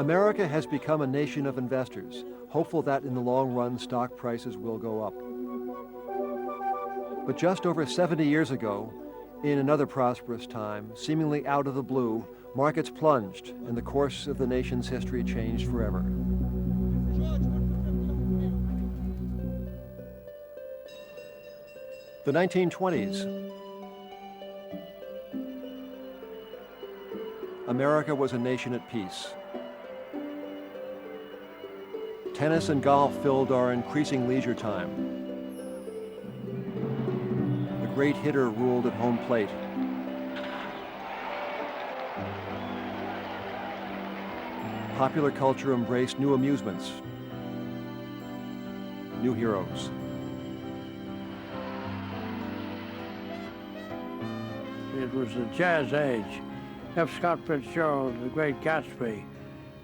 America has become a nation of investors, hopeful that in the long run stock prices will go up. But just over 70 years ago, in another prosperous time, seemingly out of the blue, markets plunged and the course of the nation's history changed forever. The 1920s. America was a nation at peace. Tennis and golf filled our increasing leisure time. The great hitter ruled at home plate. Popular culture embraced new amusements, new heroes. It was the jazz age. F. Scott Fitzgerald, The Great Gatsby,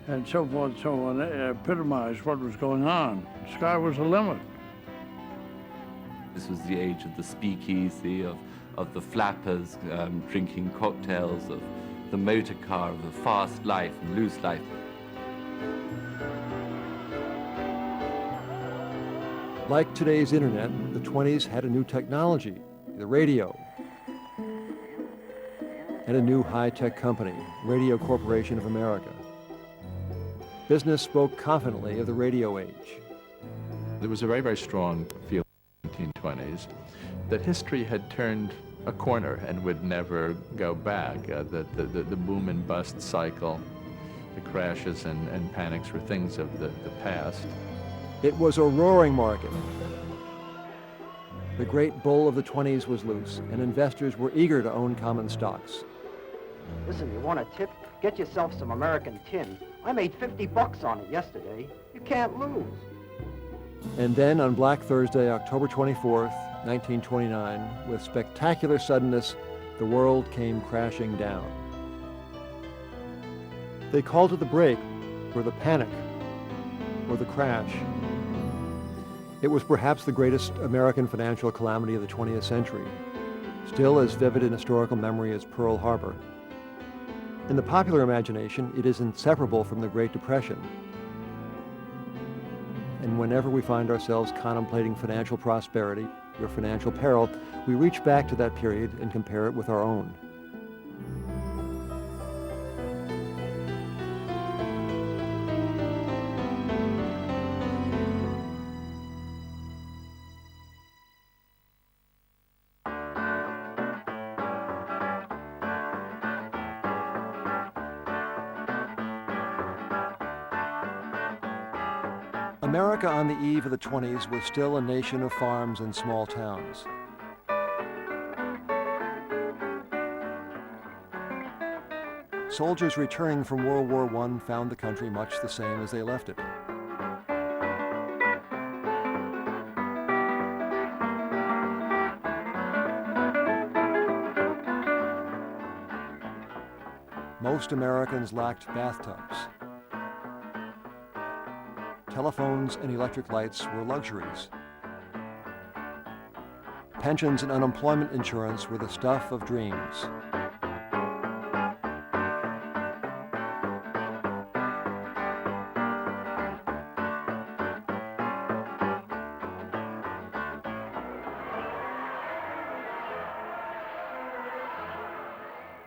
and so forth and so on, epitomized what was going on. The sky was the limit. This was the age of the speakeasy, of the flappers drinking cocktails, of the motor car, of the fast life and loose life. Like today's internet, the 20s had a new technology, the radio, and a new high-tech company, Radio Corporation of America. Business spoke confidently of the radio age. There was a very, very strong feeling in the 1920s that history had turned a corner and would never go back. The boom and bust cycle, the crashes and panics were things of the past. It was a roaring market. The great bull of the 20s was loose, and investors were eager to own common stocks. Listen, you want a tip? Get yourself some American tin. I made $50 on it yesterday. You can't lose. And then on Black Thursday, October 24th, 1929, with spectacular suddenness, the world came crashing down. They called it the break, or the panic, or the crash. It was perhaps the greatest American financial calamity of the 20th century, still as vivid in historical memory as Pearl Harbor. In the popular imagination, it is inseparable from the Great Depression. And whenever we find ourselves contemplating financial prosperity or financial peril, we reach back to that period and compare it with our own. America on the eve of the 20s was still a nation of farms and small towns. Soldiers returning from World War I found the country much the same as they left it. Most Americans lacked bathtubs. Telephones and electric lights were luxuries. Pensions and unemployment insurance were the stuff of dreams.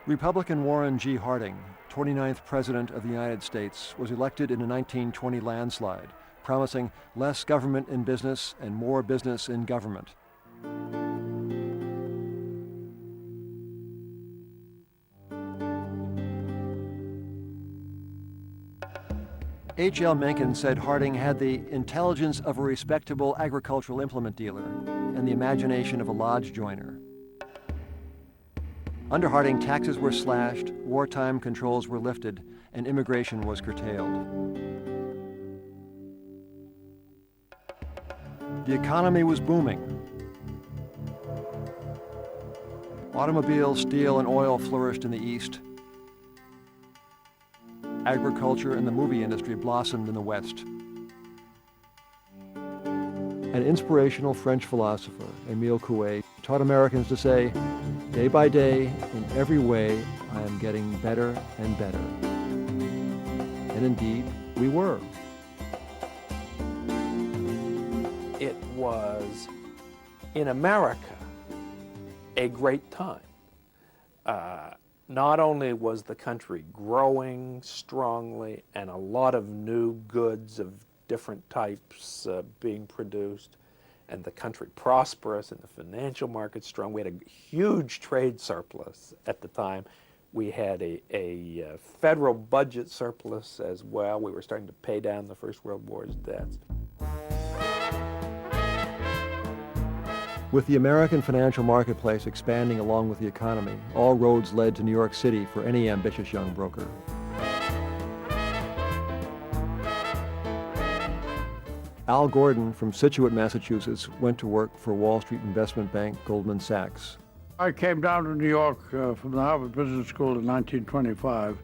Republican Warren G. Harding, 29th President of the United States, was elected in a 1920 landslide, promising less government in business and more business in government. H.L. Mencken said Harding had the intelligence of a respectable agricultural implement dealer and the imagination of a lodge joiner. Under Harding, taxes were slashed, wartime controls were lifted, and immigration was curtailed. The economy was booming. Automobile, steel, and oil flourished in the East. Agriculture and the movie industry blossomed in the West. An inspirational French philosopher, Émile Coué, taught Americans to say, "Day by day, in every way, I am getting better and better." And indeed, we were. It was, in America, a great time. Not only was the country growing strongly and a lot of new goods of different types being produced, and the country prosperous and the financial market strong. We had a huge trade surplus at the time. We had a federal budget surplus as well. We were starting to pay down the First World War's debts. With the American financial marketplace expanding along with the economy, all roads led to New York City for any ambitious young broker. Al Gordon from Scituate, Massachusetts, went to work for Wall Street investment bank Goldman Sachs. I came down to New York from the Harvard Business School in 1925.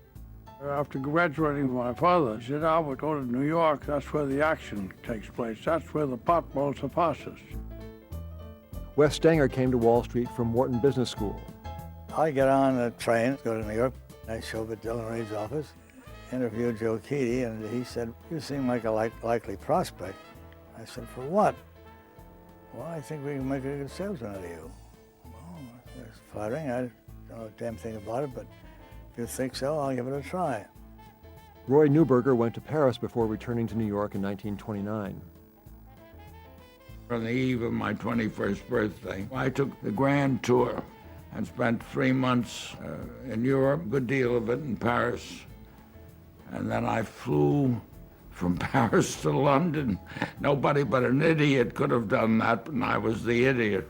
After graduating with my father, he said, Albert, go to New York. That's where the action takes place. That's where the pot boils the fastest. Wes Stenger came to Wall Street from Wharton Business School. I get on a train, go to New York. I show up at Dillon Reed's office, interviewed Joe Keaty, and he said, you seem like a likely prospect. I said, for what? Well, I think we can make a good salesman out of you. Well, that's flattering. I don't know a damn thing about it, but if you think so, I'll give it a try. Roy Neuberger went to Paris before returning to New York in 1929. On the eve of my 21st birthday, I took the grand tour and spent 3 months in Europe, a good deal of it in Paris. And then I flew from Paris to London. Nobody but an idiot could have done that, and I was the idiot.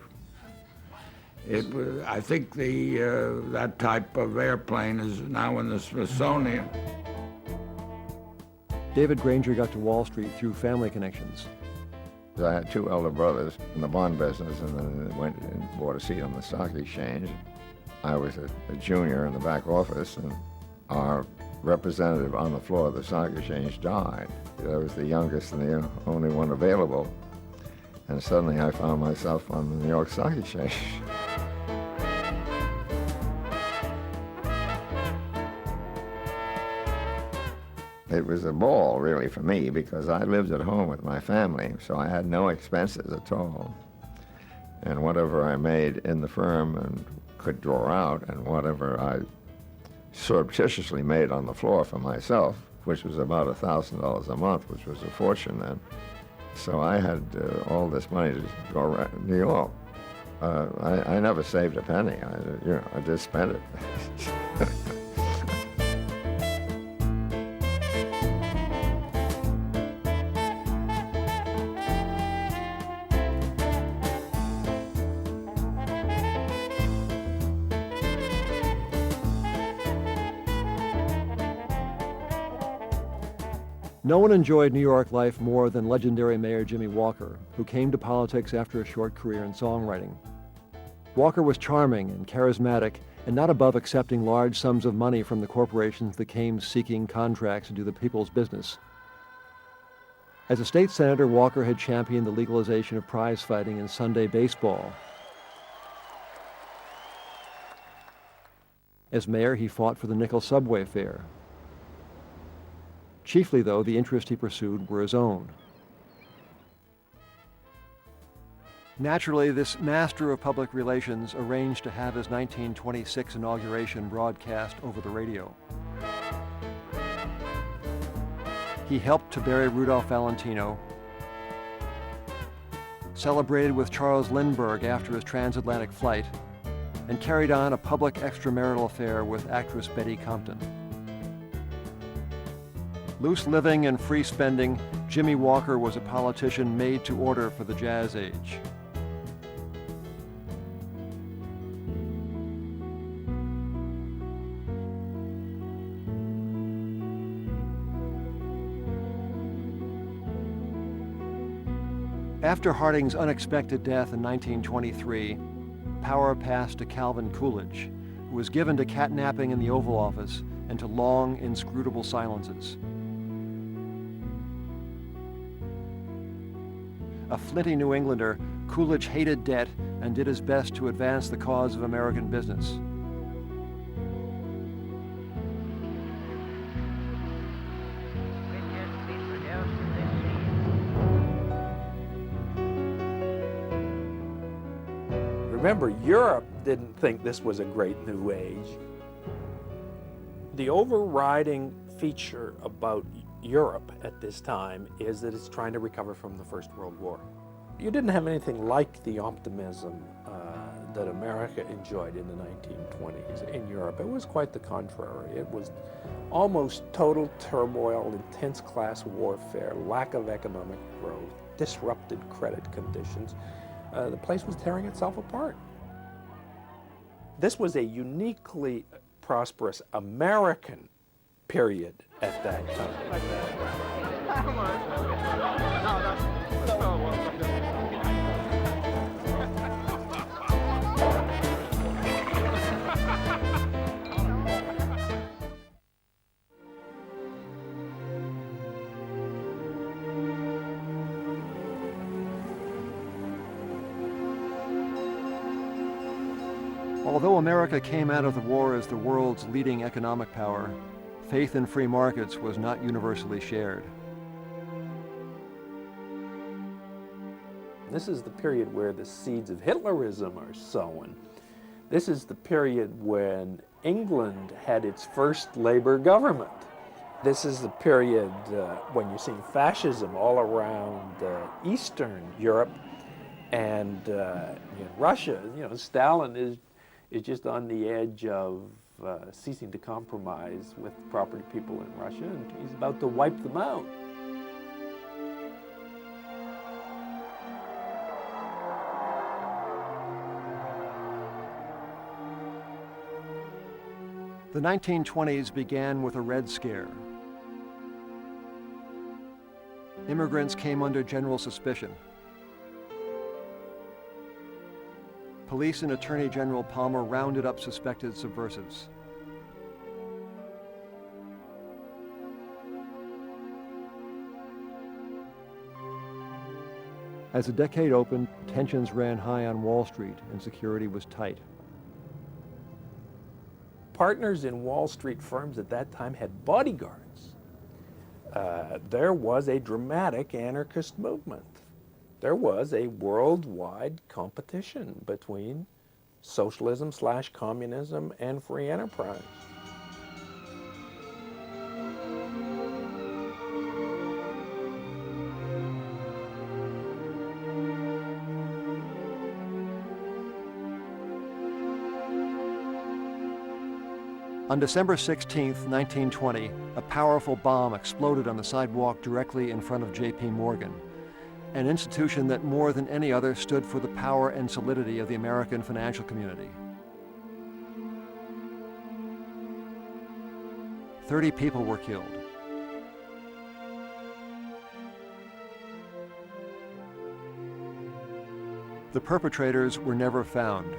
It was, I think that type of airplane is now in the Smithsonian. David Granger got to Wall Street through family connections. I had two elder brothers in the bond business, and then went and bought a seat on the stock exchange. I was a junior in the back office, and our representative on the floor of the stock exchange died. I was the youngest and the only one available, and suddenly I found myself on the New York Stock Exchange. It was a ball, really, for me, because I lived at home with my family, so I had no expenses at all. And whatever I made in the firm and could draw out, and whatever I surreptitiously made on the floor for myself, which was about $1,000 a month, which was a fortune then. So I had all this money to go around New York. I never saved a penny. I just spent it. No one enjoyed New York life more than legendary Mayor Jimmy Walker, who came to politics after a short career in songwriting. Walker was charming and charismatic, and not above accepting large sums of money from the corporations that came seeking contracts to do the people's business. As a state senator, Walker had championed the legalization of prize fighting in Sunday baseball. As mayor, he fought for the nickel subway fare. Chiefly, though, the interests he pursued were his own. Naturally, this master of public relations arranged to have his 1926 inauguration broadcast over the radio. He helped to bury Rudolph Valentino, celebrated with Charles Lindbergh after his transatlantic flight, and carried on a public extramarital affair with actress Betty Compton. Loose living and free spending, Jimmy Walker was a politician made to order for the jazz age. After Harding's unexpected death in 1923, power passed to Calvin Coolidge, who was given to catnapping in the Oval Office and to long, inscrutable silences. A flinty New Englander, Coolidge hated debt and did his best to advance the cause of American business. Remember, Europe didn't think this was a great new age. The overriding feature about Europe at this time is that it's trying to recover from the First World War. You didn't have anything like the optimism that America enjoyed in the 1920s in Europe. It was quite the contrary. It was almost total turmoil, intense class warfare, lack of economic growth, disrupted credit conditions. The place was tearing itself apart. This was a uniquely prosperous American period at that time. Although America came out of the war as the world's leading economic power, faith in free markets was not universally shared. This is the period where the seeds of Hitlerism are sown. This is the period when England had its first Labour government. This is the period when you're seeing fascism all around Eastern Europe and in Russia. You know, Stalin is just on the edge of ceasing to compromise with property people in Russia, and he's about to wipe them out. The 1920s began with a Red Scare. Immigrants came under general suspicion. Police and Attorney General Palmer rounded up suspected subversives. As the decade opened, tensions ran high on Wall Street and security was tight. Partners in Wall Street firms at that time had bodyguards. There was a dramatic anarchist movement. There was a worldwide competition between socialism/communism and free enterprise. On December 16, 1920, a powerful bomb exploded on the sidewalk directly in front of J.P. Morgan, an institution that more than any other stood for the power and solidity of the American financial community. 30 people were killed. The perpetrators were never found.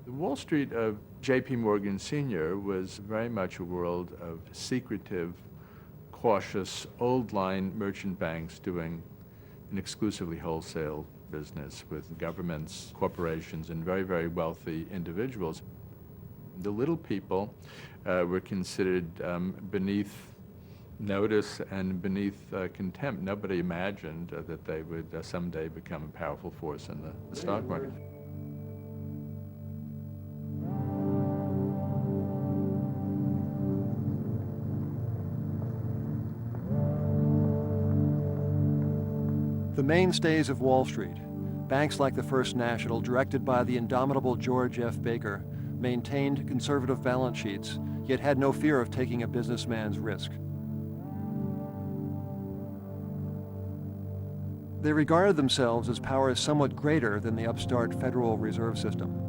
The Wall Street of J.P. Morgan Sr. was very much a world of secretive, cautious, old-line merchant banks doing an exclusively wholesale business with governments, corporations, and very, very wealthy individuals. The little people were considered beneath notice and beneath contempt. Nobody imagined that they would someday become a powerful force in the stock market. The mainstays of Wall Street, banks like the First National, directed by the indomitable George F. Baker, maintained conservative balance sheets, yet had no fear of taking a businessman's risk. They regarded themselves as powers somewhat greater than the upstart Federal Reserve System.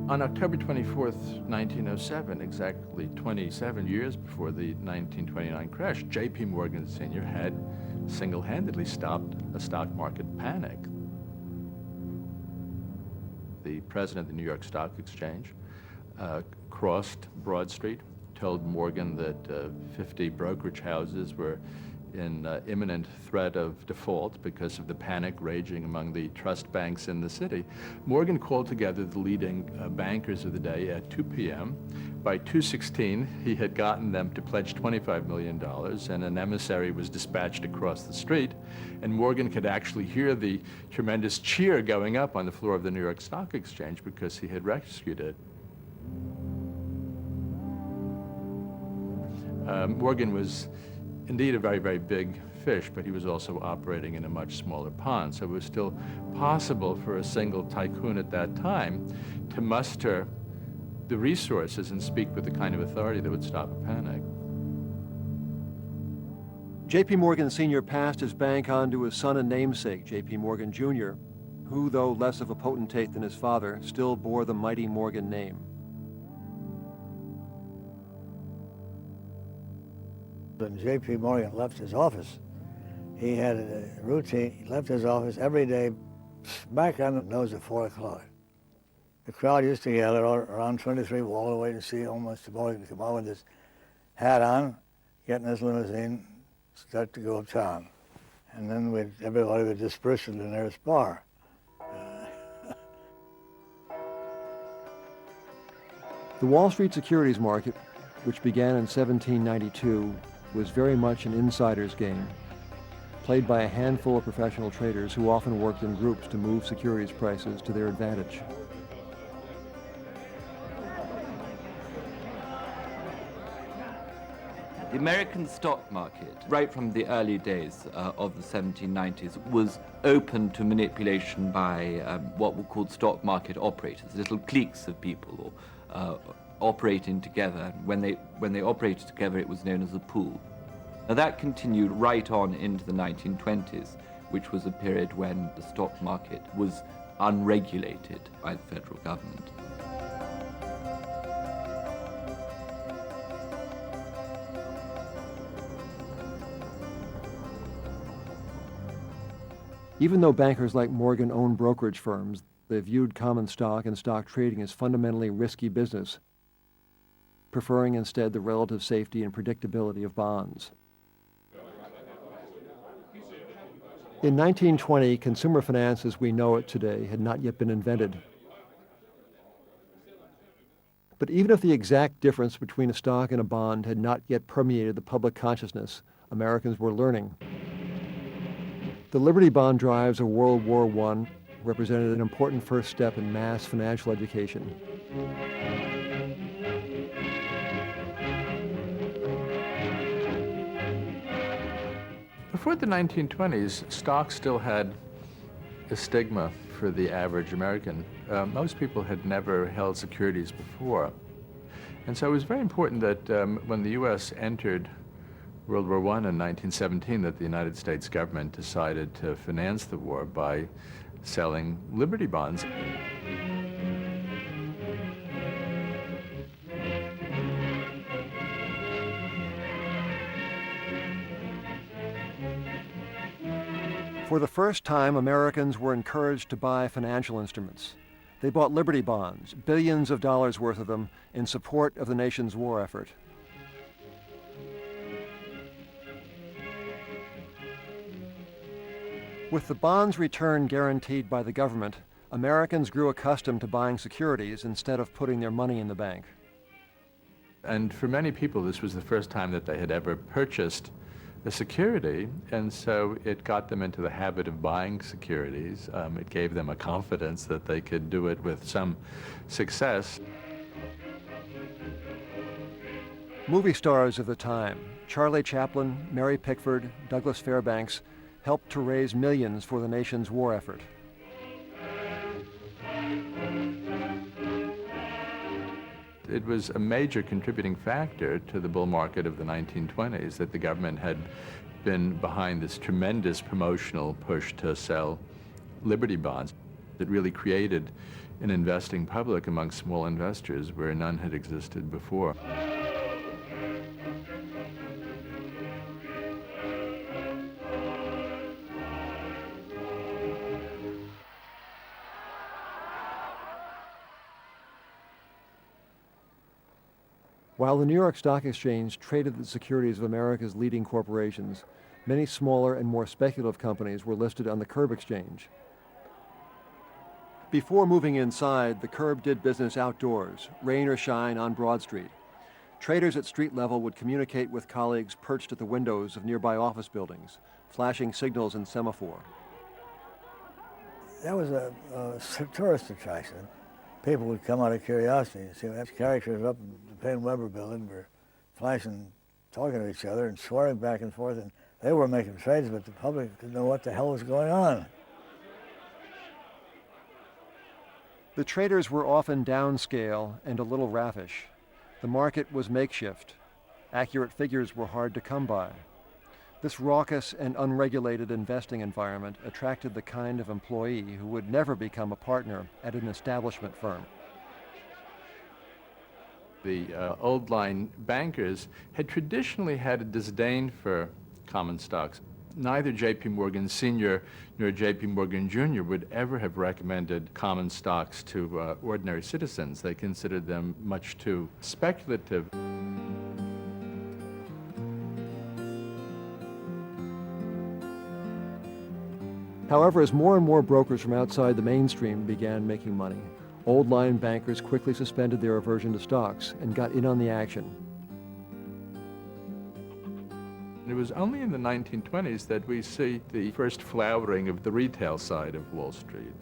On October 24th, 1907, exactly 27 years before the 1929 crash, J.P. Morgan Sr. had single-handedly stopped a stock market panic. The president of the New York Stock Exchange crossed Broad Street, told Morgan that 50 brokerage houses were in imminent threat of default because of the panic raging among the trust banks in the city, Morgan called together the leading bankers of the day at 2 p.m. By 2:16, he had gotten them to pledge $25 million, and an emissary was dispatched across the street, and Morgan could actually hear the tremendous cheer going up on the floor of the New York Stock Exchange because he had rescued it. Morgan was indeed a very, very big fish, but he was also operating in a much smaller pond. So it was still possible for a single tycoon at that time to muster the resources and speak with the kind of authority that would stop a panic. J.P. Morgan Sr. passed his bank on to his son and namesake, J.P. Morgan Jr., who, though less of a potentate than his father, still bore the mighty Morgan name. When J.P. Morgan left his office, he had a routine. He left his office every day back on the nose at 4 o'clock. The crowd used to gather around 23 Wall away to see almost Mr. Morgan come out with his hat on, get in his limousine, start to go uptown. And then everybody would disperse to the nearest bar. The Wall Street securities market, which began in 1792, was very much an insider's game, played by a handful of professional traders who often worked in groups to move securities prices to their advantage. The American stock market, right from the early days of the 1790s, was open to manipulation by what were called stock market operators, little cliques of people operating together. When they operated together, it was known as a pool. Now that continued right on into the 1920s, which was a period when the stock market was unregulated by the federal government. Even though bankers like Morgan owned brokerage firms, they viewed common stock and stock trading as fundamentally risky business, preferring instead the relative safety and predictability of bonds. In 1920, consumer finance as we know it today had not yet been invented. But even if the exact difference between a stock and a bond had not yet permeated the public consciousness, Americans were learning. The Liberty Bond drives of World War I represented an important first step in mass financial education. Before the 1920s, stocks still had a stigma for the average American. Most people had never held securities before. And so it was very important that when the U.S. entered World War I in 1917, that the United States government decided to finance the war by selling Liberty bonds. For the first time, Americans were encouraged to buy financial instruments. They bought Liberty bonds, billions of dollars worth of them, in support of the nation's war effort. With the bonds' return guaranteed by the government, Americans grew accustomed to buying securities instead of putting their money in the bank. And for many people, this was the first time that they had ever purchased a security, and so it got them into the habit of buying securities. It gave them a confidence that they could do it with some success. Movie stars of the time, Charlie Chaplin, Mary Pickford, Douglas Fairbanks, helped to raise millions for the nation's war effort. It was a major contributing factor to the bull market of the 1920s that the government had been behind this tremendous promotional push to sell Liberty bonds. It really created an investing public among small investors where none had existed before. While the New York Stock Exchange traded the securities of America's leading corporations, Many smaller and more speculative companies were listed on the Curb Exchange. Before moving inside, the Curb did business outdoors, rain or shine on Broad Street. Traders at street level would communicate with colleagues perched at the windows of nearby office buildings, flashing signals and semaphore. That was a tourist attraction. People would come out of curiosity and see these characters up in the Payne Weber building were flashing, talking to each other and swearing back and forth, and they were making trades, but the public didn't know what the hell was going on. The traders were often downscale and a little raffish. The market was makeshift. Accurate figures were hard to come by. This raucous and unregulated investing environment attracted the kind of employee who would never become a partner at an establishment firm. The old line bankers had traditionally had a disdain for common stocks. Neither J.P. Morgan Sr. nor J.P. Morgan Jr. would ever have recommended common stocks to ordinary citizens. They considered them much too speculative. However, as more and more brokers from outside the mainstream began making money, old line bankers quickly suspended their aversion to stocks and got in on the action. It was only in the 1920s that we see the first flowering of the retail side of Wall Street,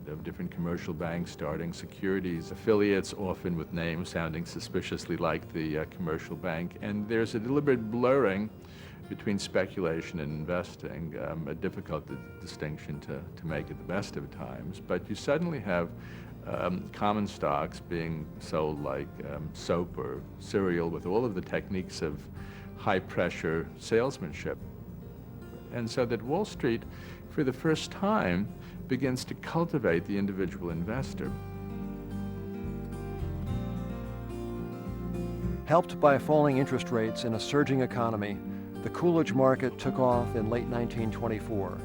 of different commercial banks starting securities affiliates, often with names sounding suspiciously like the commercial bank. And there's a deliberate blurring between speculation and investing, a difficult distinction to make at the best of times. But you suddenly have common stocks being sold like soap or cereal with all of the techniques of high-pressure salesmanship. And so that Wall Street, for the first time, begins to cultivate the individual investor. Helped by falling interest rates and a surging economy, the Coolidge market took off in late 1924.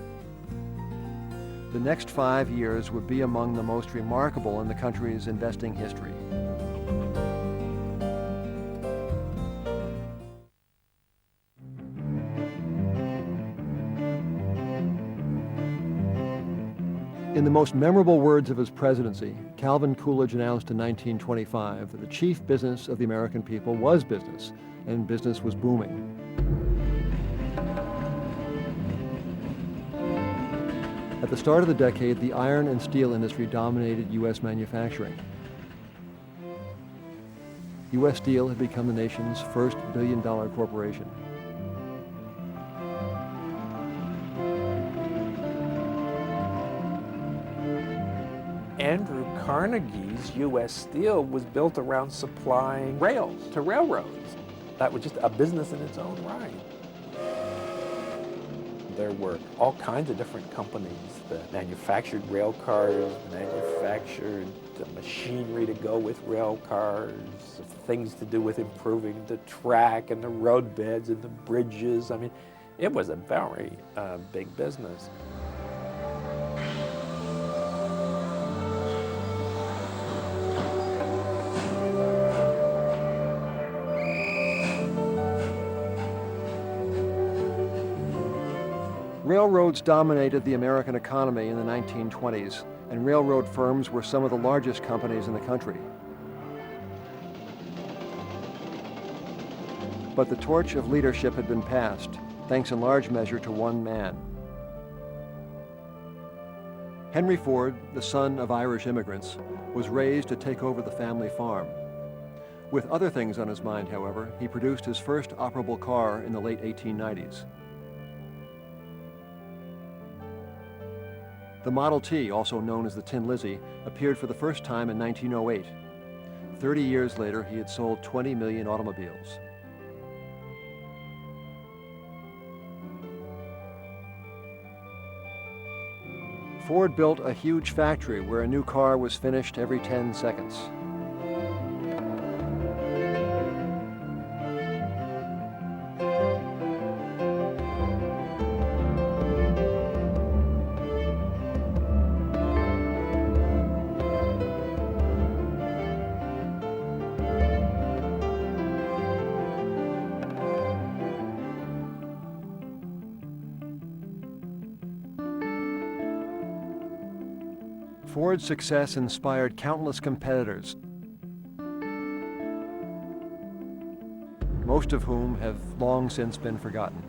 The next 5 years would be among the most remarkable in the country's investing history. In the most memorable words of his presidency, Calvin Coolidge announced in 1925 that the chief business of the American people was business, and business was booming. At the start of the decade, the iron and steel industry dominated U.S. manufacturing. U.S. Steel had become the nation's first billion-dollar corporation. Andrew Carnegie's U.S. Steel was built around supplying rails to railroads. That was just a business in its own right. There were all kinds of different companies that manufactured rail cars, manufactured the machinery to go with rail cars, things to do with improving the track and the road beds and the bridges. I mean, it was a very big business. Railroads dominated the American economy in the 1920s, and railroad firms were some of the largest companies in the country. But the torch of leadership had been passed, thanks in large measure to one man. Henry Ford, the son of Irish immigrants, was raised to take over the family farm. With other things on his mind, however, he produced his first operable car in the late 1890s. The Model T, also known as the Tin Lizzie, appeared for the first time in 1908. 30 years later, he had sold 20 million automobiles. Ford built a huge factory where a new car was finished every 10 seconds. Ford's success inspired countless competitors, most of whom have long since been forgotten.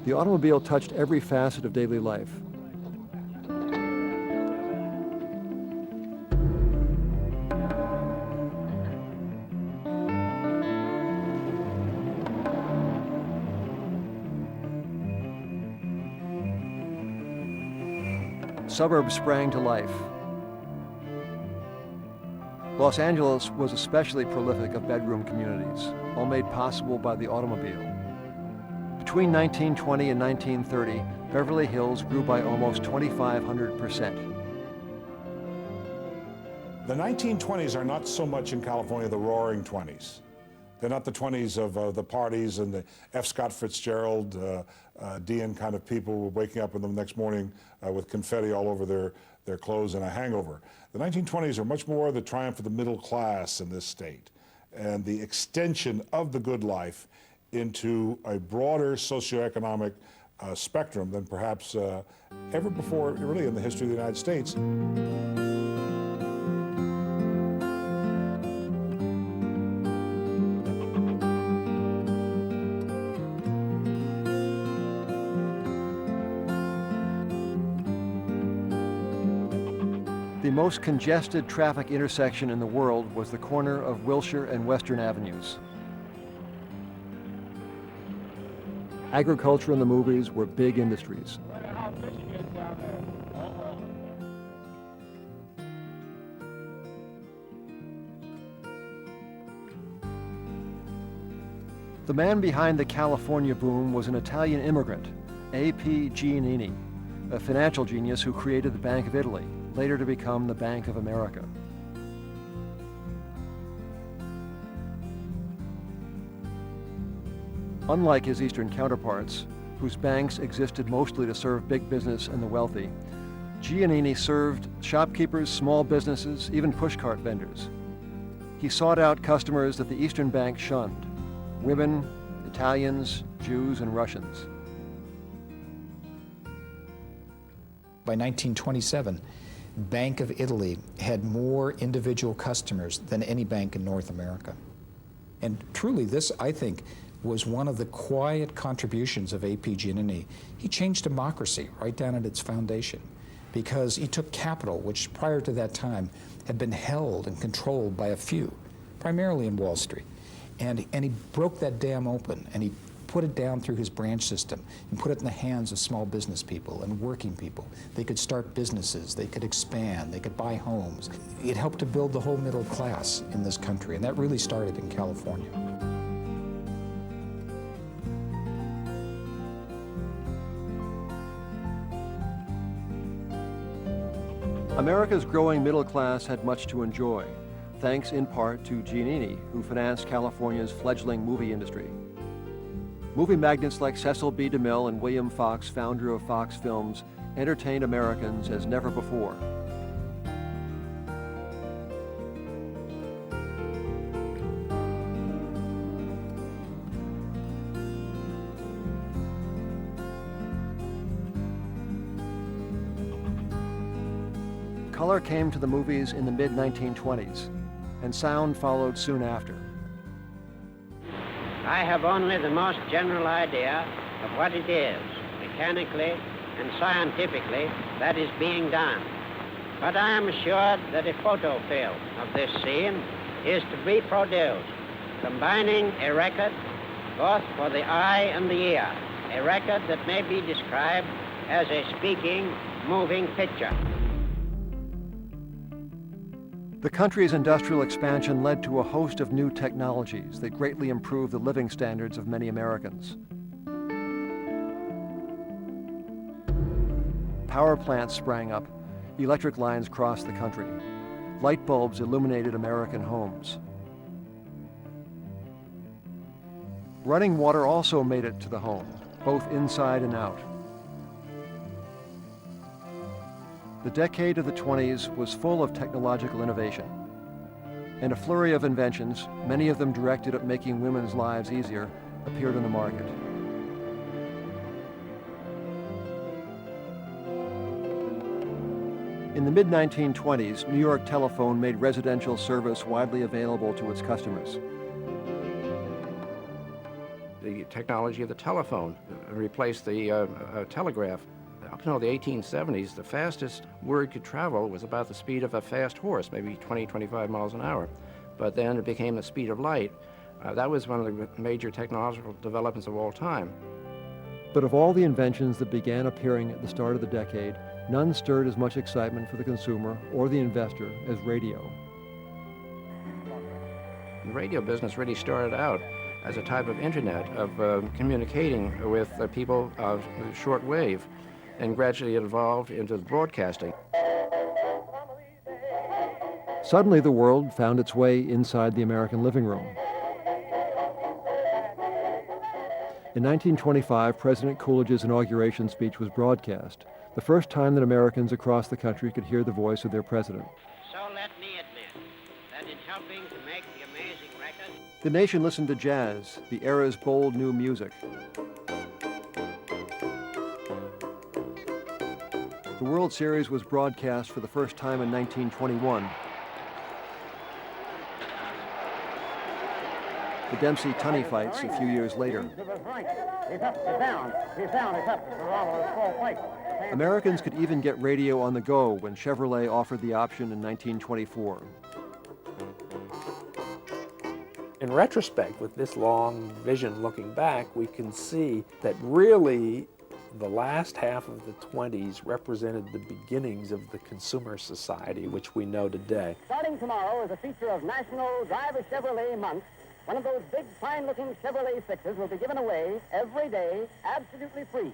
The automobile touched every facet of daily life. Suburbs sprang to life. Los Angeles was especially prolific of bedroom communities, all made possible by the automobile. Between 1920 and 1930, Beverly Hills grew by almost 2,500%. The 1920s are not so much in California the roaring 20s. They're not the 20s of the parties and the F. Scott Fitzgerald, Dean kind of people waking up in the next morning with confetti all over their clothes and a hangover. The 1920s are much more the triumph of the middle class in this state and the extension of the good life into a broader socioeconomic spectrum than perhaps ever before, really, in the history of the United States. The most congested traffic intersection in the world was the corner of Wilshire and Western Avenues. Agriculture and the movies were big industries. The man behind the California boom was an Italian immigrant, A.P. Giannini, a financial genius who created the Bank of Italy, later to become the Bank of America. Unlike his Eastern counterparts, whose banks existed mostly to serve big business and the wealthy, Giannini served shopkeepers, small businesses, even pushcart vendors. He sought out customers that the Eastern Bank shunned: women, Italians, Jews, and Russians. By 1927, Bank of Italy had more individual customers than any bank in North America. And truly, this, I think, was one of the quiet contributions of A.P. Giannini. He changed democracy right down at its foundation because he took capital, which prior to that time had been held and controlled by a few, primarily in Wall Street. And he broke that dam open, and he put it down through his branch system and put it in the hands of small business people and working people. They could start businesses, they could expand, they could buy homes. It helped to build the whole middle class in this country, and that really started in California. America's growing middle class had much to enjoy, thanks in part to Giannini, who financed California's fledgling movie industry. Movie magnates like Cecil B. DeMille and William Fox, founder of Fox Films, entertained Americans as never before. Color came to the movies in the mid-1920s, and sound followed soon after. I have only the most general idea of what it is, mechanically and scientifically, that is being done. But I am assured that a photo film of this scene is to be produced, combining a record both for the eye and the ear, a record that may be described as a speaking, moving picture. The country's industrial expansion led to a host of new technologies that greatly improved the living standards of many Americans. Power plants sprang up, electric lines crossed the country. Light bulbs illuminated American homes. Running water also made it to the home, both inside and out. The decade of the 20s was full of technological innovation, and a flurry of inventions, many of them directed at making women's lives easier, appeared on the market. In the mid-1920s, New York Telephone made residential service widely available to its customers. The technology of the telephone replaced the telegraph. Up until the 1870s, the fastest word could travel was about the speed of a fast horse, maybe 20, 25 miles an hour. But then it became the speed of light. That was one of the major technological developments of all time. But of all the inventions that began appearing at the start of the decade, none stirred as much excitement for the consumer or the investor as radio. The radio business really started out as a type of internet, of communicating with people of short wave, and gradually it evolved into broadcasting. Suddenly the world found its way inside the American living room. In 1925, President Coolidge's inauguration speech was broadcast, the first time that Americans across the country could hear the voice of their president. So let me admit that in helping to make the amazing record, The nation listened to jazz, the era's bold new music. The World Series was broadcast for the first time in 1921. The Dempsey-Tunney fights a few years later. Americans could even get radio on the go when Chevrolet offered the option in 1924. In retrospect, with this long vision looking back, we can see that really the last half of the 20s represented the beginnings of the consumer society which we know today. Starting tomorrow is a feature of National Drive a Chevrolet Month. One of those big, fine-looking Chevrolet fixes will be given away every day, absolutely free.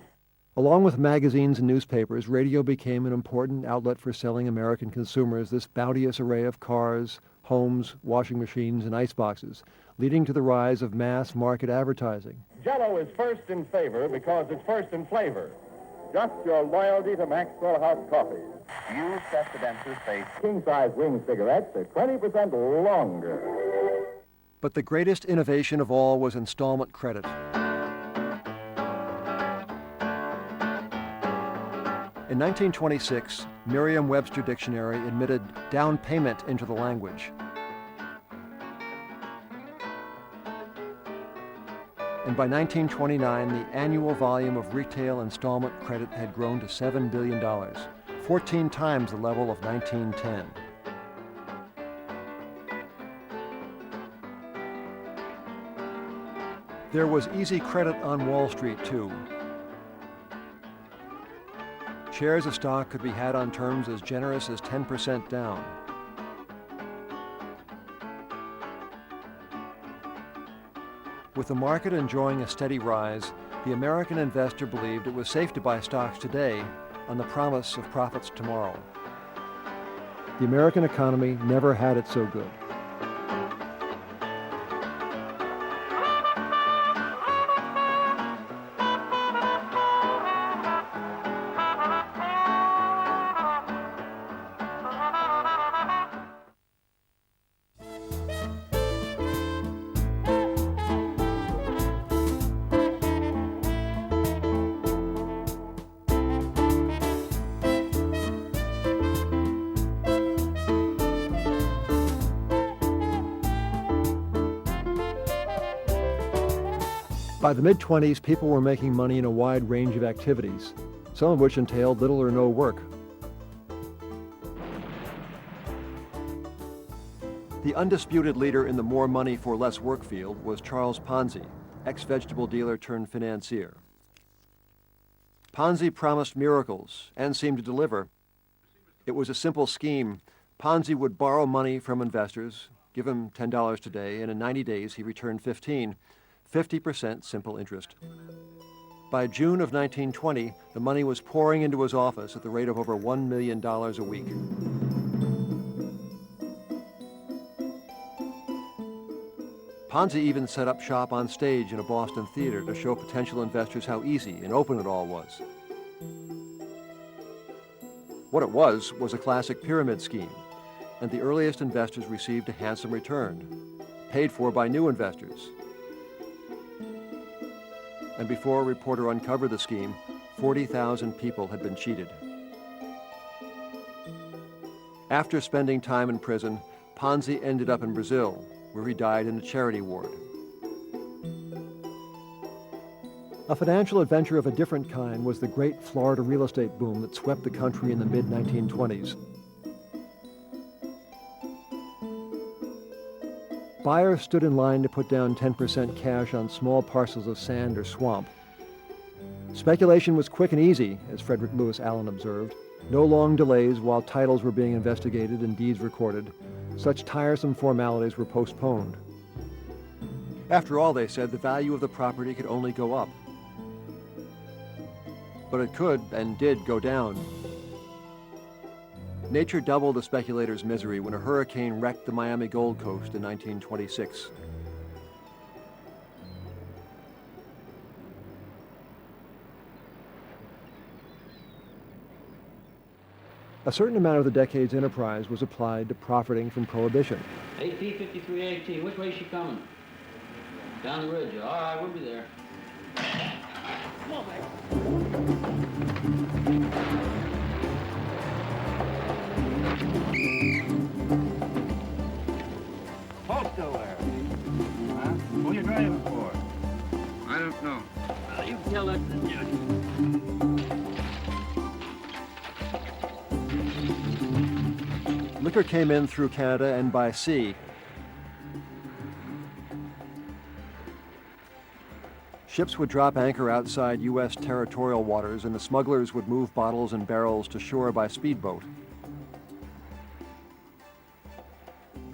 Along with magazines and newspapers, radio became an important outlet for selling American consumers this bounteous array of cars, homes, washing machines, and iceboxes, leading to the rise of mass market advertising. Jell-O is first in favor because it's first in flavor. Just your loyalty to Maxwell House Coffee. Use Pepsidensis face king-size wing cigarettes are 20% longer. But the greatest innovation of all was installment credit. In 1926, Merriam-Webster Dictionary admitted down payment into the language. And by 1929, the annual volume of retail installment credit had grown to $7 billion, 14 times the level of 1910. There was easy credit on Wall Street, too. Shares of stock could be had on terms as generous as 10% down. With the market enjoying a steady rise, the American investor believed it was safe to buy stocks today on the promise of profits tomorrow. The American economy never had it so good. By the mid-20s, people were making money in a wide range of activities, some of which entailed little or no work. The undisputed leader in the more money for less work field was Charles Ponzi, ex-vegetable dealer turned financier. Ponzi promised miracles and seemed to deliver. It was a simple scheme. Ponzi would borrow money from investors, give them $10 today, and in 90 days he returned 50% simple interest. By June of 1920, the money was pouring into his office at the rate of over $1 million a week. Ponzi even set up shop on stage in a Boston theater to show potential investors how easy and open it all was. What it was a classic pyramid scheme, and the earliest investors received a handsome return, paid for by new investors. And before a reporter uncovered the scheme, 40,000 people had been cheated. After spending time in prison, Ponzi ended up in Brazil, where he died in a charity ward. A financial adventure of a different kind was the great Florida real estate boom that swept the country in the mid-1920s. Buyers stood in line to put down 10% cash on small parcels of sand or swamp. Speculation was quick and easy, as Frederick Lewis Allen observed. No long delays while titles were being investigated and deeds recorded. Such tiresome formalities were postponed. After all, they said, the value of the property could only go up. But it could and did go down. Nature doubled the speculator's misery when a hurricane wrecked the Miami Gold Coast in 1926. A certain amount of the decade's enterprise was applied to profiting from Prohibition. AP 5318, which way is she coming? Down the ridge. All right, we'll be there. Come on, man. Hold still there. Huh? Who are you driving for? I don't know. You can tell that to the judge. Liquor came in through Canada and by sea. Ships would drop anchor outside U.S. territorial waters, and the smugglers would move bottles and barrels to shore by speedboat.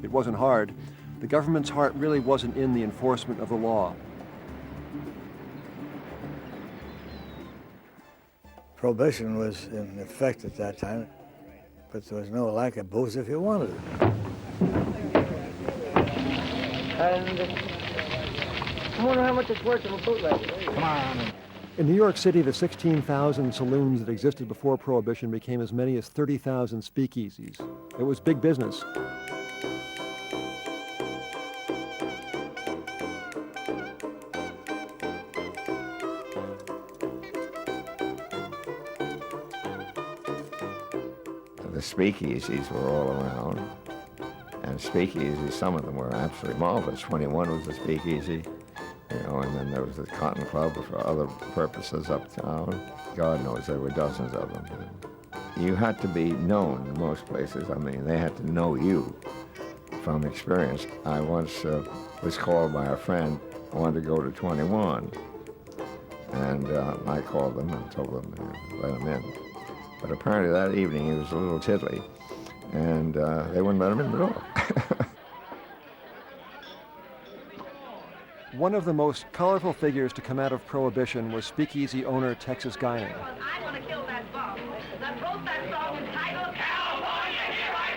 It wasn't hard. The government's heart really wasn't in the enforcement of the law. Prohibition was in effect at that time, but there was no lack of booze if you wanted it. And I wonder how much it's worth of a bootleg. Come on. In New York City, the 16,000 saloons that existed before Prohibition became as many as 30,000 speakeasies. It was big business. The speakeasies were all around, and speakeasies, some of them were absolutely marvelous. 21 was a speakeasy, you know, and then there was the Cotton Club for other purposes uptown. God knows there were dozens of them. You had to be known in most places. I mean, they had to know you from experience. I once was called by a friend, wanted to go to 21, and I called them and told them to let him in. But apparently that evening he was a little tiddly, and they wouldn't let him in at all. One of the most colorful figures to come out of Prohibition was speakeasy owner Texas Guinan. I want to kill that bomb. Now quote that song entitled California, Here I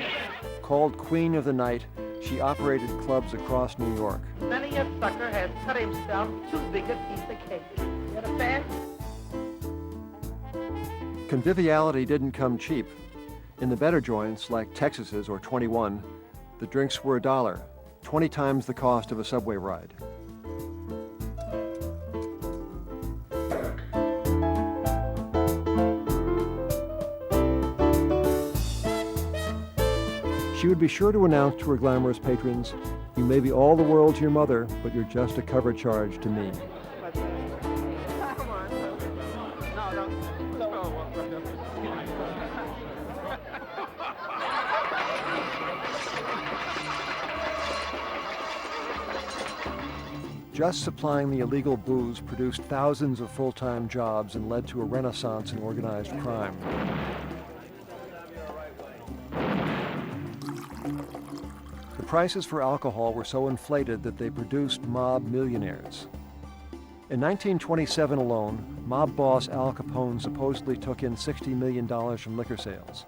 Come. Called Queen of the Night, she operated clubs across New York. Many a sucker has cut himself too big a piece of cake. You understand? Conviviality didn't come cheap. In the better joints, like Texas's or 21, the drinks were $1, 20 times the cost of a subway ride. She would be sure to announce to her glamorous patrons, "You may be all the world to your mother, but you're just a cover charge to me." Just supplying the illegal booze produced thousands of full-time jobs and led to a renaissance in organized crime. The prices for alcohol were so inflated that they produced mob millionaires. In 1927 alone, mob boss Al Capone supposedly took in $60 million from liquor sales.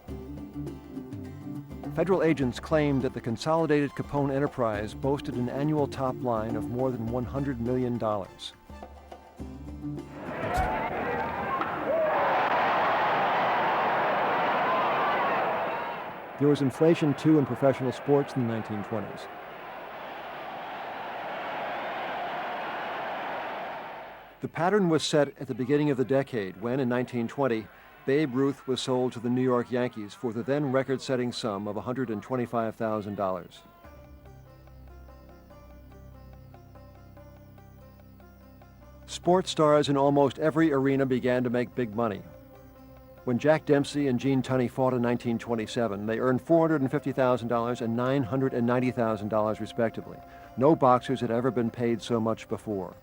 Federal agents claimed that the consolidated Capone enterprise boasted an annual top line of more than $100 million. There was inflation, too, in professional sports in the 1920s. The pattern was set at the beginning of the decade when, in 1920, Babe Ruth was sold to the New York Yankees for the then record-setting sum of $125,000. Sports stars in almost every arena began to make big money. When Jack Dempsey and Gene Tunney fought in 1927, they earned $450,000 and $990,000 respectively. No boxers had ever been paid so much before.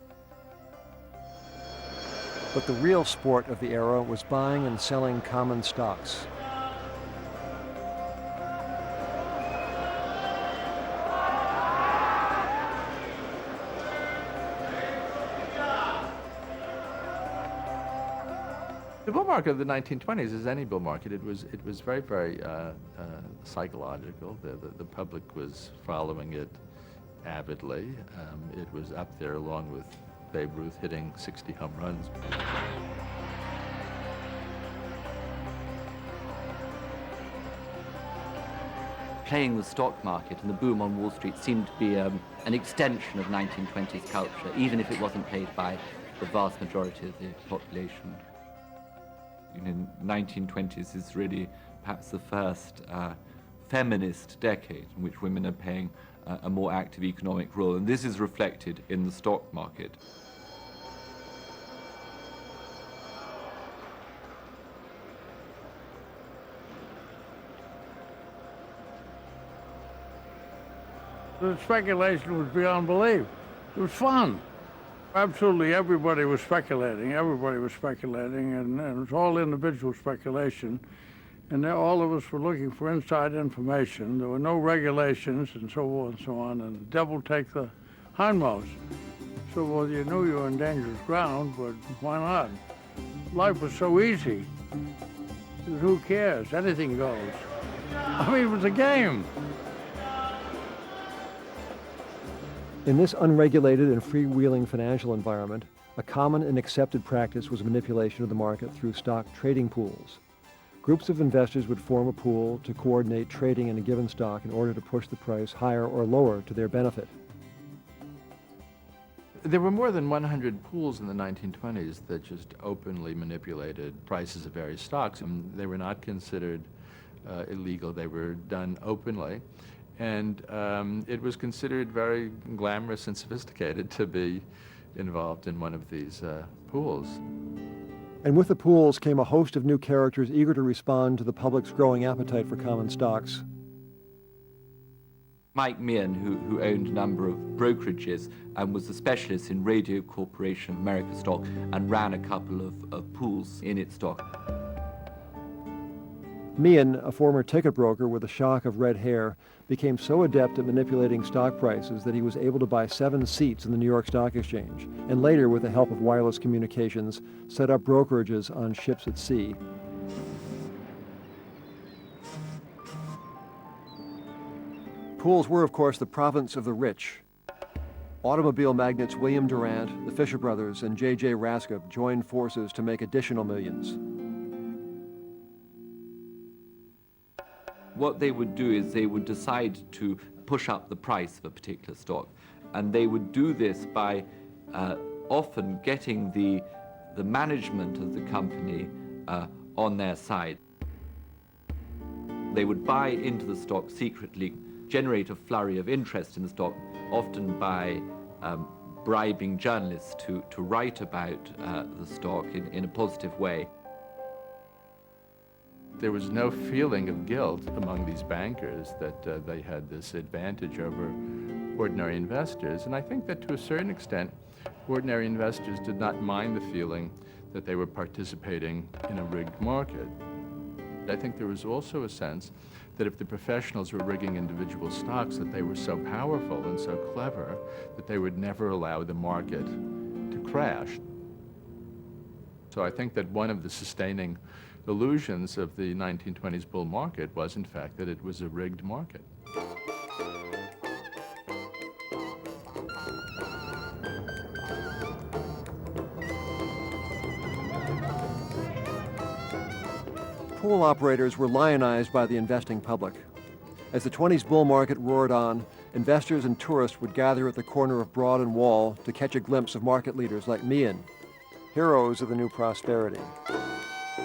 But the real sport of the era was buying and selling common stocks. The bull market of the 1920s, as any bull market, it was very, very psychological. The public was following it avidly. It was up there along with Babe Ruth hitting 60 home runs. Playing the stock market and the boom on Wall Street seemed to be an extension of 1920s culture, even if it wasn't played by the vast majority of the population. In 1920s is really perhaps the first feminist decade in which women are playing a more active economic role, and this is reflected in the stock market. The speculation was beyond belief. It was fun. Absolutely everybody was speculating. Everybody was speculating, and it was all individual speculation. And all of us were looking for inside information. There were no regulations and so forth and so on, and the devil take the hindmost. So, well, you knew you were in dangerous ground, but why not? Life was so easy. Who cares? Anything goes. I mean, it was a game. In this unregulated and freewheeling financial environment, a common and accepted practice was manipulation of the market through stock trading pools. Groups of investors would form a pool to coordinate trading in a given stock in order to push the price higher or lower to their benefit. There were more than 100 pools in the 1920s that just openly manipulated prices of various stocks, and they were not considered illegal. They were done openly. And it was considered very glamorous and sophisticated to be involved in one of these pools. And with the pools came a host of new characters eager to respond to the public's growing appetite for common stocks. Mike Meehan, who owned a number of brokerages and was a specialist in Radio Corporation of America stock and ran a couple of pools in its stock. Meehan, a former ticket broker with a shock of red hair, became so adept at manipulating stock prices that he was able to buy 7 seats in the New York Stock Exchange, and later, with the help of wireless communications, set up brokerages on ships at sea. Pools were, of course, the province of the rich. Automobile magnates William Durant, the Fisher brothers, and J.J. Raskob joined forces to make additional millions. What they would do is they would decide to push up the price of a particular stock, and they would do this by often getting the management of the company on their side. They would buy into the stock secretly, generate a flurry of interest in the stock, often by bribing journalists to write about the stock in a positive way. There was no feeling of guilt among these bankers that they had this advantage over ordinary investors. And I think that to a certain extent, ordinary investors did not mind the feeling that they were participating in a rigged market. I think there was also a sense that if the professionals were rigging individual stocks, that they were so powerful and so clever that they would never allow the market to crash. So I think that one of the sustaining illusions of the 1920s bull market was, in fact, that it was a rigged market. Pool operators were lionized by the investing public. As the 20s bull market roared on, investors and tourists would gather at the corner of Broad and Wall to catch a glimpse of market leaders like Meehan, heroes of the new prosperity. The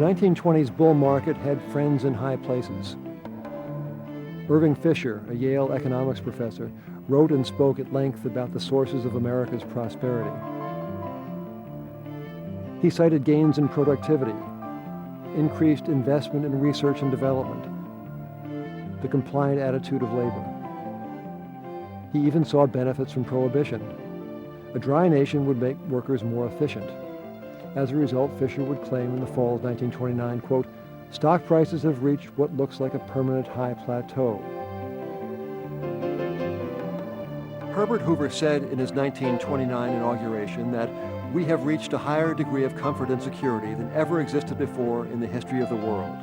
1920s bull market had friends in high places. Irving Fisher, a Yale economics professor, wrote and spoke at length about the sources of America's prosperity. He cited gains in productivity, increased investment in research and development, the compliant attitude of labor. He even saw benefits from prohibition. A dry nation would make workers more efficient. As a result, Fisher would claim in the fall of 1929, quote, "Stock prices have reached what looks like a permanent high plateau." Herbert Hoover said in his 1929 inauguration that we have reached a higher degree of comfort and security than ever existed before in the history of the world.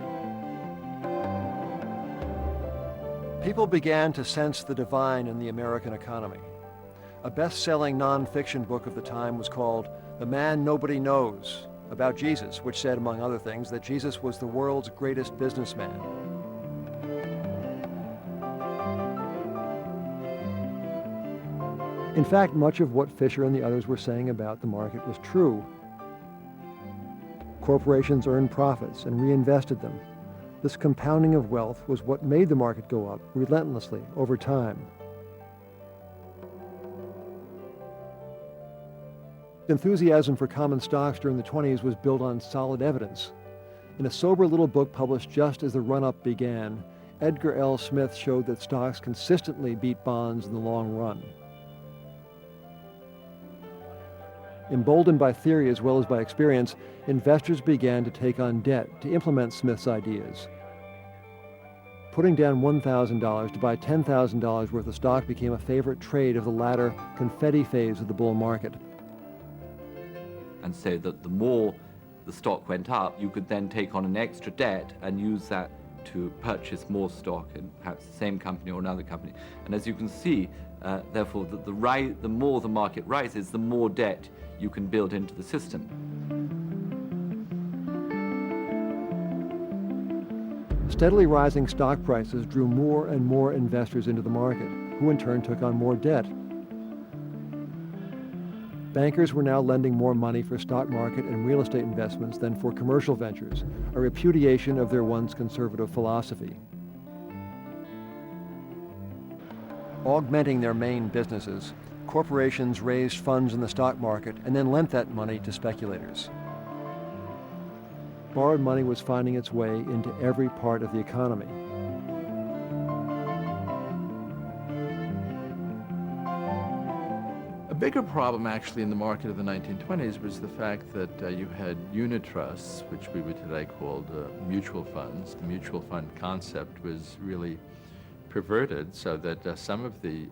People began to sense the divine in the American economy. A best-selling nonfiction book of the time was called The Man Nobody Knows, about Jesus, which said, among other things, that Jesus was the world's greatest businessman. In fact, much of what Fisher and the others were saying about the market was true. Corporations earned profits and reinvested them. This compounding of wealth was what made the market go up relentlessly over time. Enthusiasm for common stocks during the 20s was built on solid evidence. In a sober little book published just as the run-up began, Edgar L. Smith showed that stocks consistently beat bonds in the long run. Emboldened by theory as well as by experience, investors began to take on debt to implement Smith's ideas. Putting down $1,000 to buy $10,000 worth of stock became a favorite trade of the latter confetti phase of the bull market. And so that the more the stock went up, you could then take on an extra debt and use that to purchase more stock in perhaps the same company or another company. And as you can see, therefore, that the more the market rises, the more debt you can build into the system. Steadily rising stock prices drew more and more investors into the market, who in turn took on more debt. Bankers were now lending more money for stock market and real estate investments than for commercial ventures, a repudiation of their once conservative philosophy. Augmenting their main businesses, corporations raised funds in the stock market and then lent that money to speculators. Borrowed money was finding its way into every part of the economy. A bigger problem actually in the market of the 1920s was the fact that you had unit trusts, which we would today call mutual funds. The mutual fund concept was really perverted so that some of the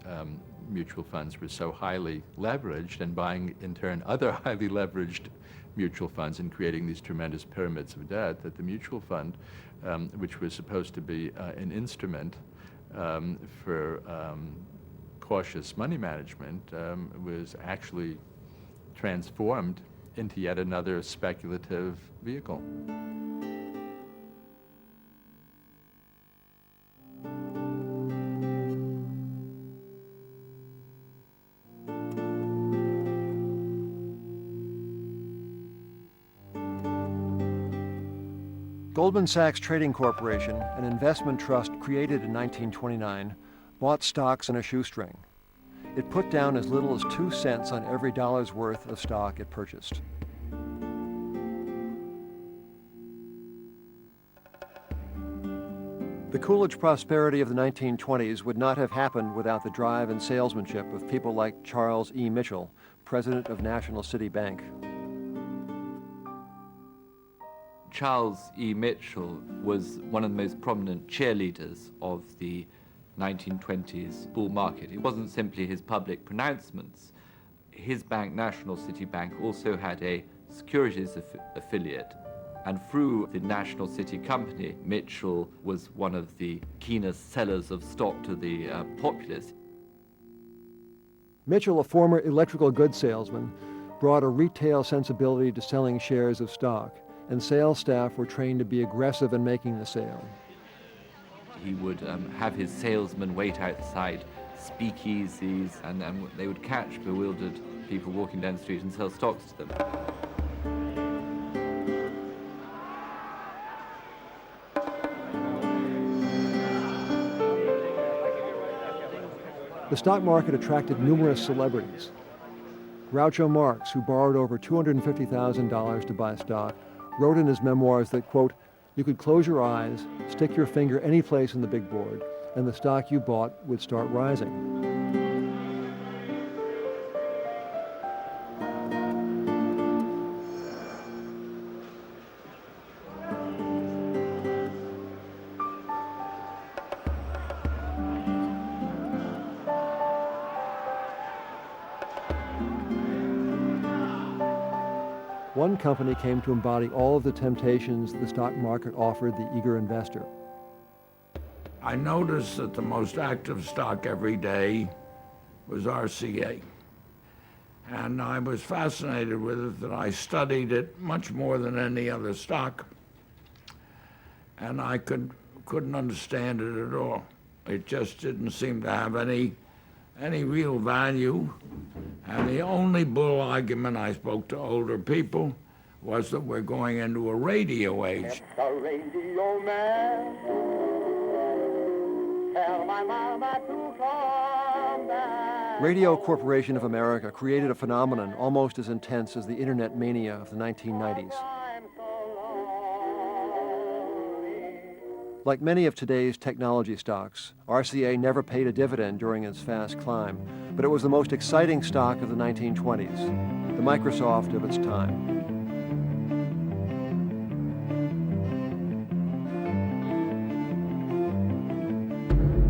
mutual funds were so highly leveraged and buying in turn other highly leveraged mutual funds and creating these tremendous pyramids of debt that the mutual fund, which was supposed to be an instrument for cautious money management, was actually transformed into yet another speculative vehicle. Goldman Sachs Trading Corporation, an investment trust created in 1929, bought stocks on a shoestring. It put down as little as 2 cents on every dollar's worth of stock it purchased. The Coolidge prosperity of the 1920s would not have happened without the drive and salesmanship of people like Charles E. Mitchell, president of National City Bank. Charles E. Mitchell was one of the most prominent cheerleaders of the 1920s bull market. It wasn't simply his public pronouncements. His bank, National City Bank, also had a securities affiliate And through the National City Company, Mitchell was one of the keenest sellers of stock to the populace. Mitchell, a former electrical goods salesman, brought a retail sensibility to selling shares of stock, and sales staff were trained to be aggressive in making the sale. He would have his salesmen wait outside speakeasies, and they would catch bewildered people walking down the street and sell stocks to them. The stock market attracted numerous celebrities. Groucho Marx, who borrowed over $250,000 to buy stock, wrote in his memoirs that, quote, "You could close your eyes, stick your finger any place in the big board, and the stock you bought would start rising." One company came to embody all of the temptations the stock market offered the eager investor. I noticed that the most active stock every day was RCA. And I was fascinated with it, that I studied it much more than any other stock. And I couldn't understand it at all. It just didn't seem to have any real value. And the only bull argument I spoke to older people was that we're going into a radio age. The radio man, tell my mama to come back. Radio Corporation of America created a phenomenon almost as intense as the internet mania of the 1990s. Like many of today's technology stocks, RCA never paid a dividend during its fast climb, but it was the most exciting stock of the 1920s, the Microsoft of its time.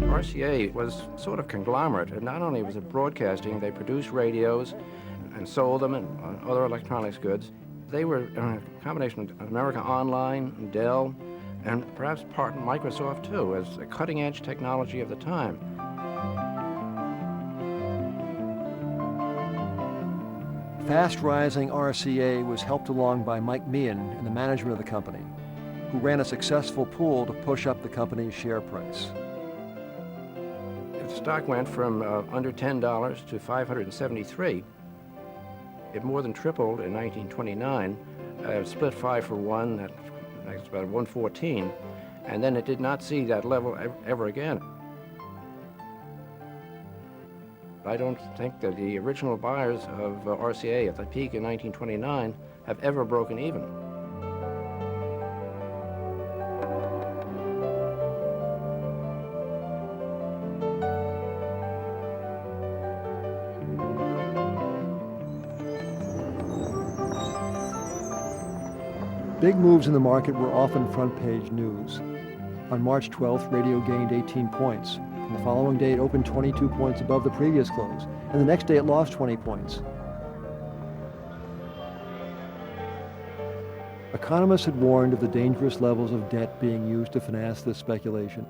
RCA was sort of conglomerate, and not only was it broadcasting, they produced radios and sold them and other electronics goods. They were a combination of America Online, Dell, and perhaps part Microsoft too, as a cutting-edge technology of the time. Fast-rising RCA was helped along by Mike Meehan and the management of the company, who ran a successful pool to push up the company's share price. The stock went from under $10 to $573. It more than tripled in 1929. Split 5 for 1, that's about 114, and then it did not see that level ever again. I don't think that the original buyers of RCA at the peak in 1929 have ever broken even. Big moves in the market were often front-page news. On March 12th, radio gained 18 points. And the following day, it opened 22 points above the previous close. And the next day, it lost 20 points. Economists had warned of the dangerous levels of debt being used to finance this speculation.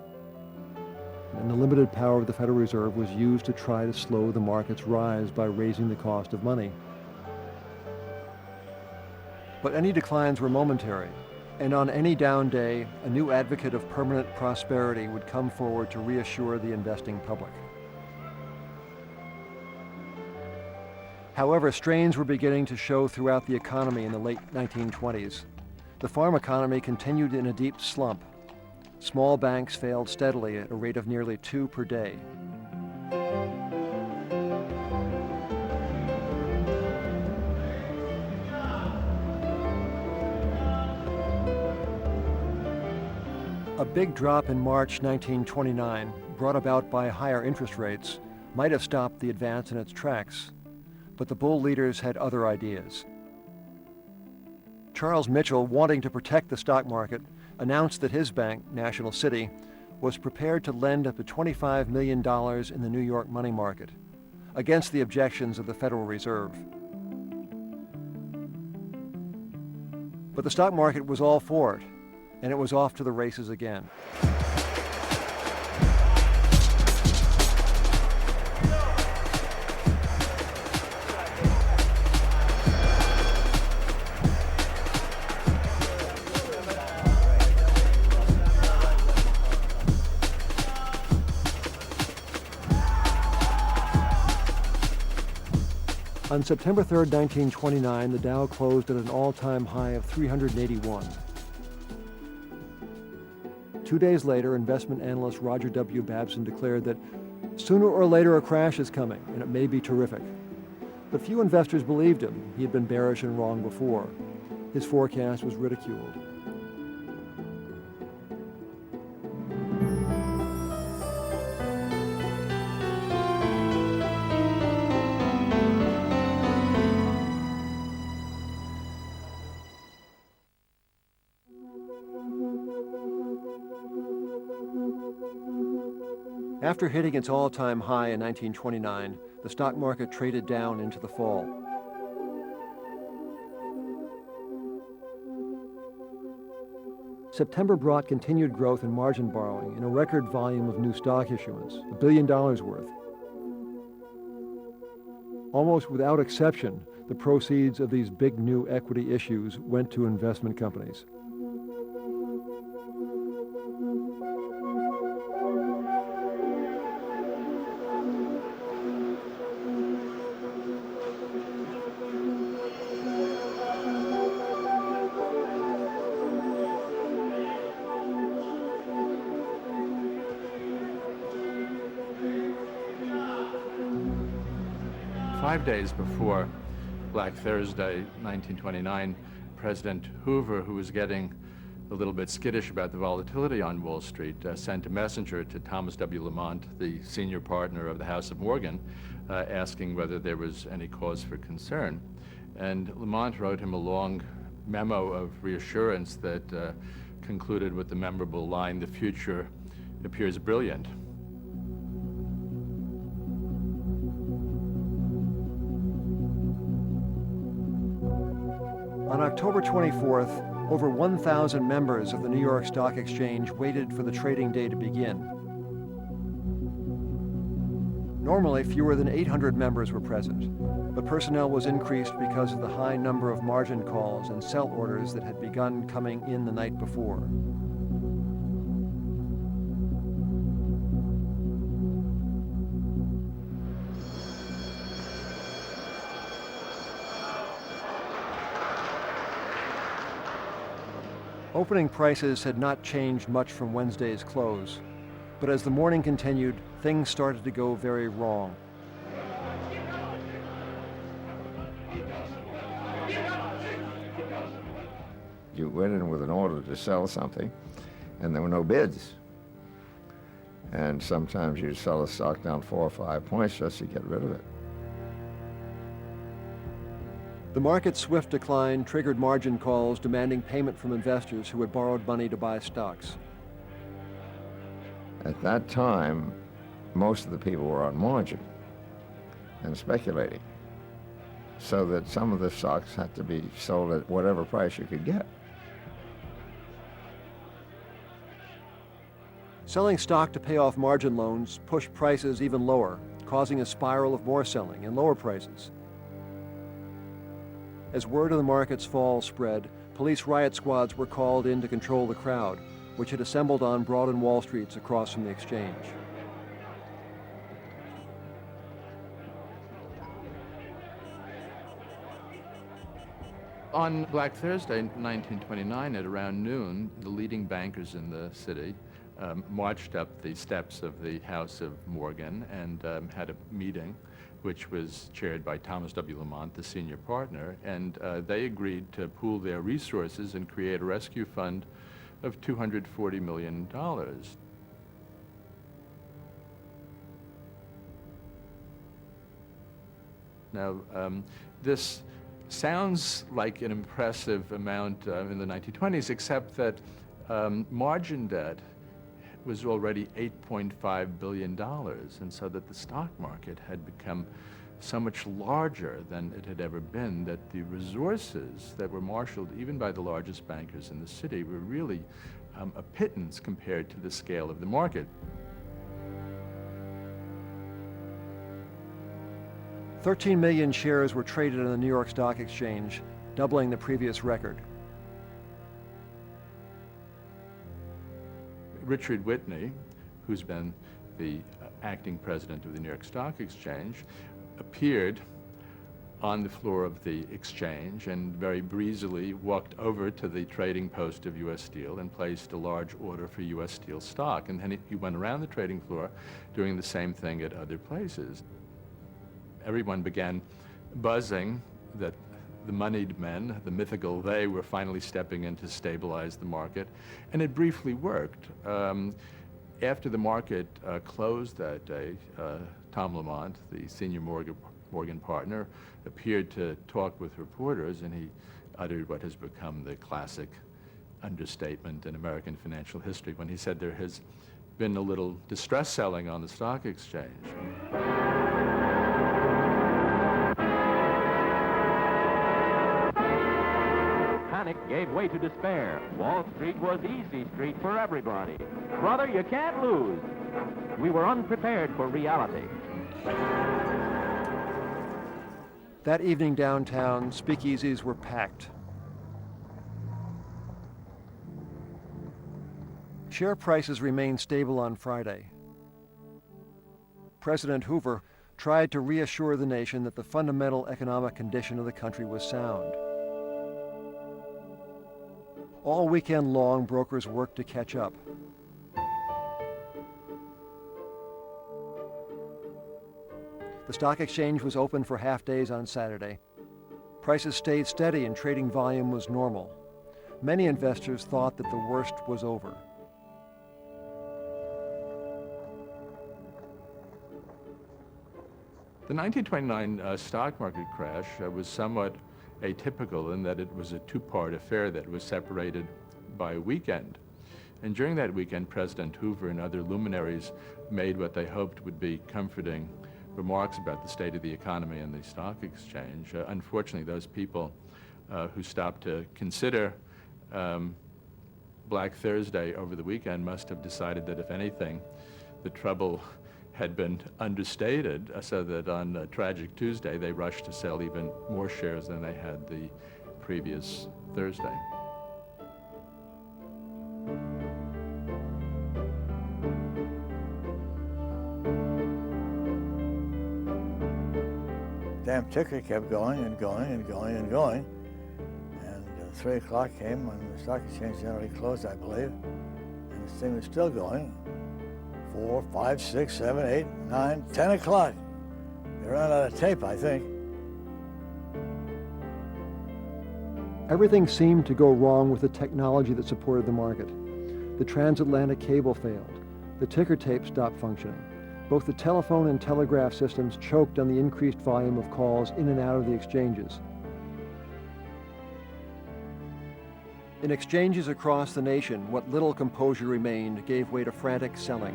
And the limited power of the Federal Reserve was used to try to slow the market's rise by raising the cost of money. But any declines were momentary, and on any down day, a new advocate of permanent prosperity would come forward to reassure the investing public. However, strains were beginning to show throughout the economy in the late 1920s. The farm economy continued in a deep slump. Small banks failed steadily at a rate of nearly 2 per day. A big drop in March 1929, brought about by higher interest rates, might have stopped the advance in its tracks, but the bull leaders had other ideas. Charles Mitchell, wanting to protect the stock market, announced that his bank, National City, was prepared to lend up to $25 million in the New York money market, against the objections of the Federal Reserve. But the stock market was all for it, and it was off to the races again. On September 3rd, 1929, the Dow closed at an all-time high of 381. 2 days later, investment analyst Roger W. Babson declared that sooner or later a crash is coming, and it may be terrific. But few investors believed him. He had been bearish and wrong before. His forecast was ridiculed. After hitting its all-time high in 1929, the stock market traded down into the fall. September brought continued growth in margin borrowing and a record volume of new stock issuance, $1 billion worth. Almost without exception, the proceeds of these big new equity issues went to investment companies. "5 days before Black Thursday, 1929, President Hoover, who was getting a little bit skittish about the volatility on Wall Street, sent a messenger to Thomas W. Lamont, the senior partner of the House of Morgan, asking whether there was any cause for concern. And Lamont wrote him a long memo of reassurance that concluded with the memorable line, "The future appears brilliant." On October 24th, over 1,000 members of the New York Stock Exchange waited for the trading day to begin. Normally, fewer than 800 members were present, but personnel was increased because of the high number of margin calls and sell orders that had begun coming in the night before. Opening prices had not changed much from Wednesday's close, but as the morning continued, things started to go very wrong. You went in with an order to sell something, and there were no bids. And sometimes you'd sell a stock down 4 or 5 points just to get rid of it. The market's swift decline triggered margin calls demanding payment from investors who had borrowed money to buy stocks. At that time, most of the people were on margin and speculating, so that some of the stocks had to be sold at whatever price you could get. Selling stock to pay off margin loans pushed prices even lower, causing a spiral of more selling and lower prices. As word of the market's fall spread, police riot squads were called in to control the crowd, which had assembled on Broad and Wall Streets across from the exchange. On Black Thursday, 1929, at around noon, the leading bankers in the city marched up the steps of the House of Morgan and had a meeting, which was chaired by Thomas W. Lamont, the senior partner, and they agreed to pool their resources and create a rescue fund of $240 million. Now, this sounds like an impressive amount in the 1920s, except that margin debt was already $8.5 billion, and so that the stock market had become so much larger than it had ever been, that the resources that were marshaled even by the largest bankers in the city were really a pittance compared to the scale of the market. 13 million shares were traded on the New York Stock Exchange, doubling the previous record. Richard Whitney, who's been the acting president of the New York Stock Exchange, appeared on the floor of the exchange and very breezily walked over to the trading post of U.S. Steel and placed a large order for U.S. Steel stock. And then he went around the trading floor doing the same thing at other places. Everyone began buzzing that the moneyed men, the mythical they, were finally stepping in to stabilize the market, and it briefly worked. After the market closed that day, Tom Lamont, the senior Morgan partner, appeared to talk with reporters, and he uttered what has become the classic understatement in American financial history when he said there has been a little distress selling on the stock exchange. Panic gave way to despair. Wall Street was easy street for everybody. Brother, you can't lose. We were unprepared for reality. That evening downtown, speakeasies were packed. Share prices remained stable on Friday. President Hoover tried to reassure the nation that the fundamental economic condition of the country was sound. All weekend long, brokers worked to catch up. The stock exchange was open for half days on Saturday. Prices stayed steady and trading volume was normal. Many investors thought that the worst was over. The 1929 stock market crash was somewhat atypical in that it was a two-part affair that was separated by a weekend. And during that weekend, President Hoover and other luminaries made what they hoped would be comforting remarks about the state of the economy and the stock exchange. Unfortunately, those people who stopped to consider Black Thursday over the weekend must have decided that, if anything, the trouble had been understated, so that on Tragic Tuesday they rushed to sell even more shares than they had the previous Thursday. Damn ticker kept going and going and going and going. And 3 o'clock came when the stock exchange generally closed, I believe, and this thing was still going. 4, 5, 6, 7, 8, 9, 10 o'clock. They ran out of tape, I think. Everything seemed to go wrong with the technology that supported the market. The transatlantic cable failed. The ticker tape stopped functioning. Both the telephone and telegraph systems choked on the increased volume of calls in and out of the exchanges. In exchanges across the nation, what little composure remained gave way to frantic selling.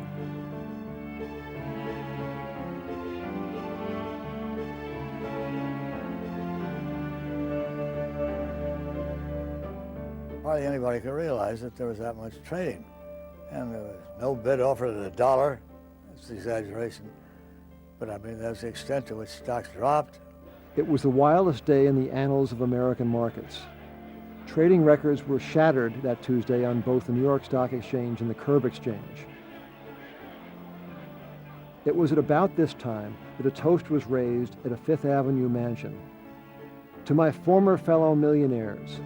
Hardly anybody could realize that there was that much trading. And there was no bid offered at $1. That's an exaggeration. But I mean, that's the extent to which stocks dropped. It was the wildest day in the annals of American markets. Trading records were shattered that Tuesday on both the New York Stock Exchange and the Curb Exchange. It was at about this time that a toast was raised at a Fifth Avenue mansion. To my former fellow millionaires.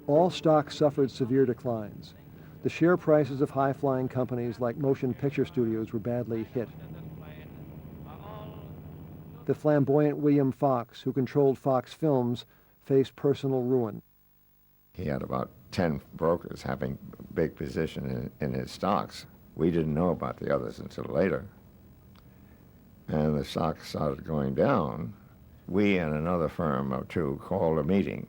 All stocks suffered severe declines. The share prices of high-flying companies like motion picture studios were badly hit. The flamboyant William Fox, who controlled Fox Films, faced personal ruin. He had about 10 brokers having a big position in his stocks. We didn't know about the others until later. And the stock started going down, We and another firm or two called a meeting.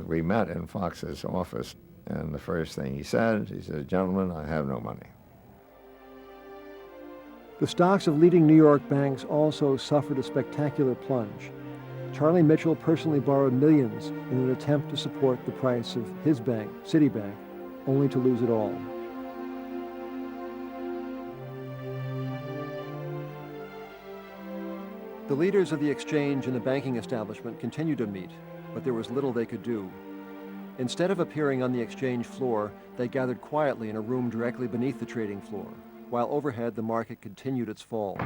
We met in Fox's office, and the first thing he said, "Gentlemen, I have no money." The stocks of leading New York banks also suffered a spectacular plunge. Charlie Mitchell personally borrowed millions in an attempt to support the price of his bank, Citibank, only to lose it all. The leaders of the exchange and the banking establishment continued to meet, but there was little they could do. Instead of appearing on the exchange floor, they gathered quietly in a room directly beneath the trading floor, while overhead the market continued its fall.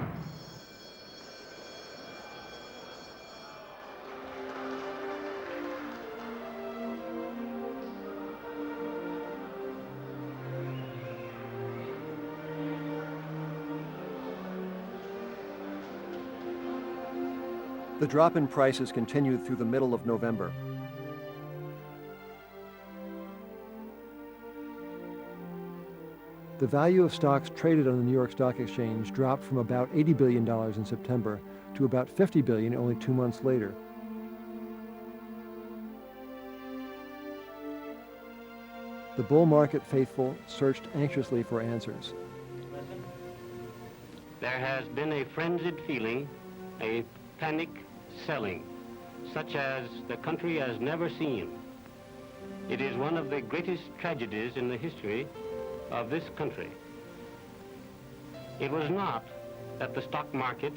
The drop in prices continued through the middle of November. The value of stocks traded on the New York Stock Exchange dropped from about $80 billion in September to about $50 billion only 2 months later. The bull market faithful searched anxiously for answers. There has been a frenzied feeling, a panic selling, such as the country has never seen. It is one of the greatest tragedies in the history of this country. It was not that the stock market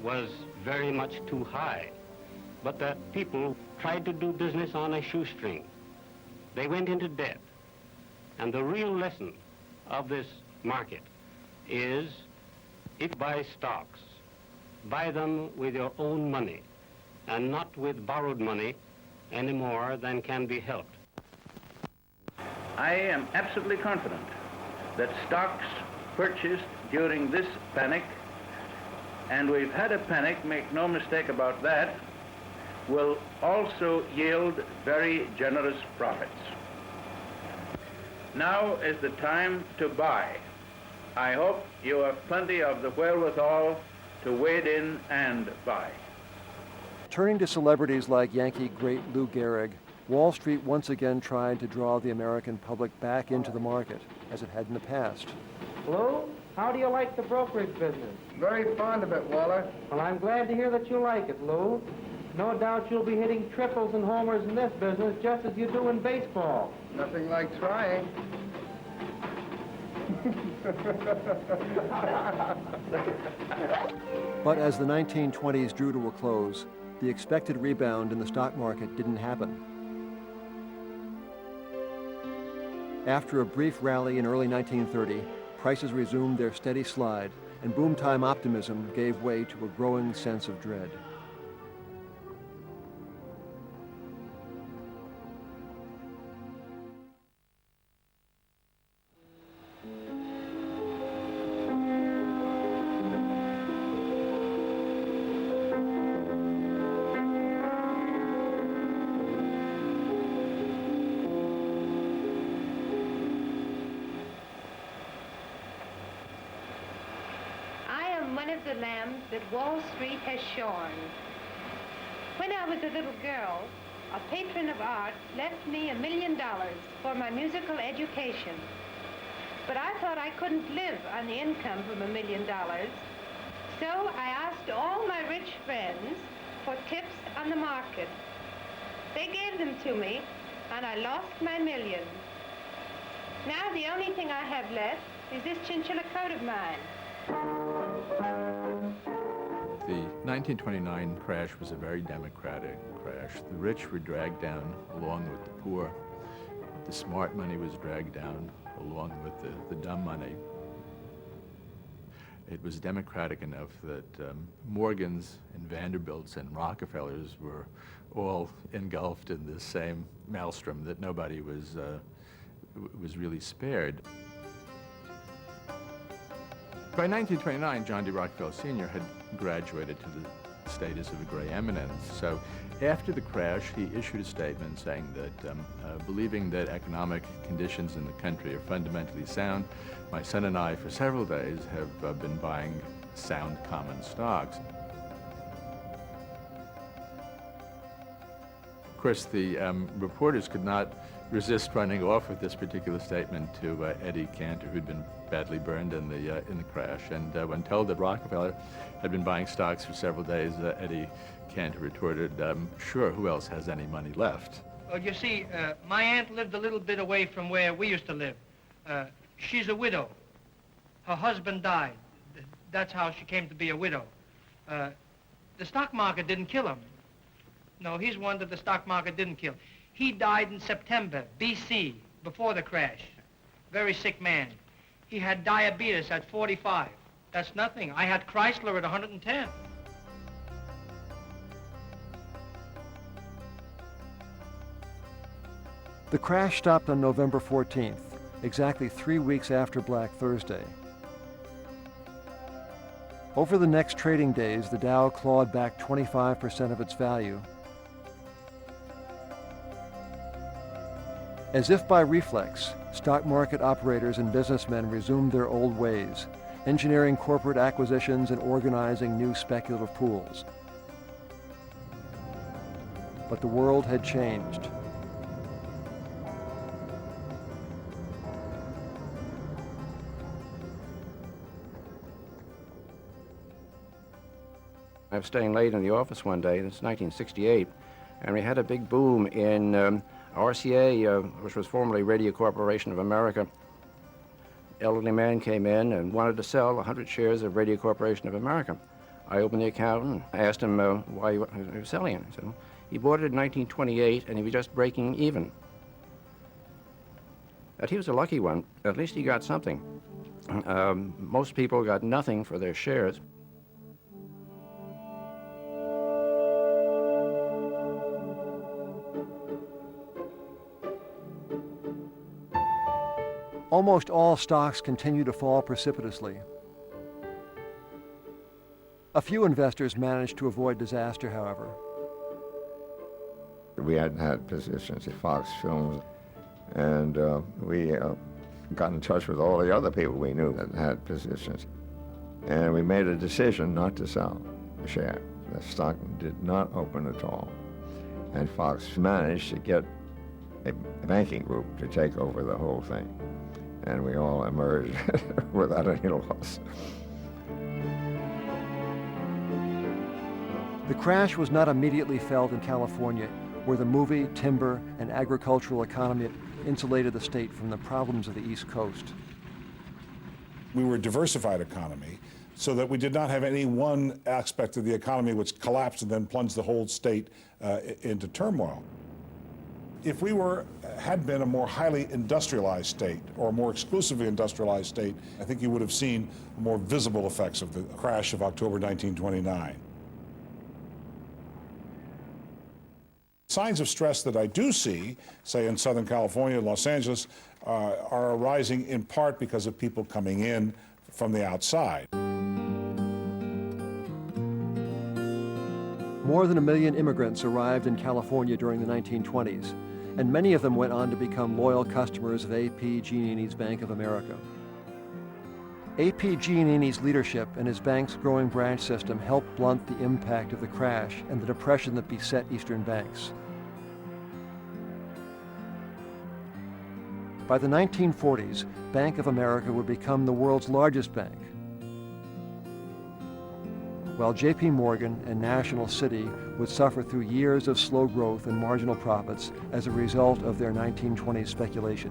was very much too high, but that people tried to do business on a shoestring. They went into debt. And the real lesson of this market is, if you buy stocks, buy them with your own money and not with borrowed money any more than can be helped. I am absolutely confident that stocks purchased during this panic, and we've had a panic, make no mistake about that, will also yield very generous profits. Now is the time to buy. I hope you have plenty of the wherewithal to wade in and buy. Turning to celebrities like Yankee great Lou Gehrig, Wall Street once again tried to draw the American public back into the market, as it had in the past. Lou, how do you like the brokerage business? Very fond of it, Waller. Well, I'm glad to hear that you like it, Lou. No doubt you'll be hitting triples and homers in this business just as you do in baseball. Nothing like trying. But as the 1920s drew to a close, the expected rebound in the stock market didn't happen. After a brief rally in early 1930, prices resumed their steady slide, and boom-time optimism gave way to a growing sense of dread. One of the lambs that Wall Street has shorn. When I was a little girl, a patron of art left me $1 million for my musical education. But I thought I couldn't live on the income from $1 million. So I asked all my rich friends for tips on the market. They gave them to me, and I lost my $1 million. Now the only thing I have left is this chinchilla coat of mine. The 1929 crash was a very democratic crash. The rich were dragged down along with the poor. The smart money was dragged down along with the dumb money. It was democratic enough that Morgans and Vanderbilts and Rockefellers were all engulfed in this same maelstrom that nobody was really spared. By 1929, John D. Rockefeller Sr. had graduated to the status of a gray eminence. So after the crash, he issued a statement saying that, believing that economic conditions in the country are fundamentally sound, my son and I, for several days, have been buying sound common stocks. course, the reporters could not resist running off with this particular statement to Eddie Cantor, who'd been badly burned in the crash. And when told that Rockefeller had been buying stocks for several days, Eddie Cantor retorted, "Sure, who else has any money left?" Well, you see, my aunt lived a little bit away from where we used to live. She's a widow. Her husband died. That's how she came to be a widow. The stock market didn't kill him. No, he's one that the stock market didn't kill. He died in September, B.C., before the crash. Very sick man. He had diabetes at 45. That's nothing. I had Chrysler at 110. The crash stopped on November 14th, exactly 3 weeks after Black Thursday. Over the next trading days, the Dow clawed back 25% of its value. As if by reflex, stock market operators and businessmen resumed their old ways, engineering corporate acquisitions and organizing new speculative pools. But the world had changed. I was staying late in the office one day, this is 1968, and we had a big boom in RCA, which was formerly Radio Corporation of America. Elderly man came in and wanted to sell 100 shares of Radio Corporation of America. I opened the account and asked him why he was selling it. He said, well, he bought it in 1928 and he was just breaking even. But he was a lucky one. At least he got something. Most people got nothing for their shares. Almost all stocks continue to fall precipitously. A few investors managed to avoid disaster, however. We hadn't had positions at Fox Films, and we got in touch with all the other people we knew that had positions. And we made a decision not to sell the share. The stock did not open at all. And Fox managed to get a banking group to take over the whole thing. And we all emerged without any loss. The crash was not immediately felt in California, where the movie, timber, and agricultural economy insulated the state from the problems of the East Coast. We were a diversified economy, so that we did not have any one aspect of the economy which collapsed and then plunged the whole state into turmoil. If we had been a more highly industrialized state, or a more exclusively industrialized state, I think you would have seen more visible effects of the crash of October 1929. Signs of stress that I do see, say in Southern California and Los Angeles, are arising in part because of people coming in from the outside. More than 1 million immigrants arrived in California during the 1920s, and many of them went on to become loyal customers of A.P. Giannini's Bank of America. A.P. Giannini's leadership and his bank's growing branch system helped blunt the impact of the crash and the depression that beset Eastern banks. By the 1940s, Bank of America would become the world's largest bank, while J.P. Morgan and National City would suffer through years of slow growth and marginal profits as a result of their 1920s speculation.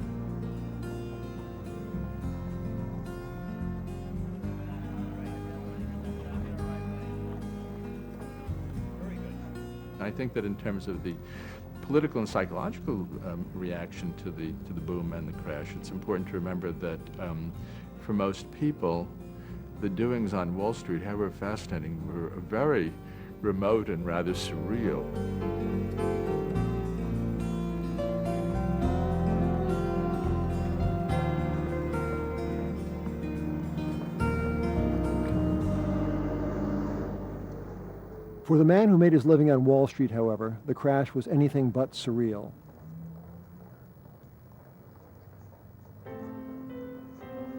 I think that in terms of the political and psychological reaction to the boom and the crash, it's important to remember that for most people, the doings on Wall Street, however fascinating, were very remote and rather surreal. For the man who made his living on Wall Street, however, the crash was anything but surreal.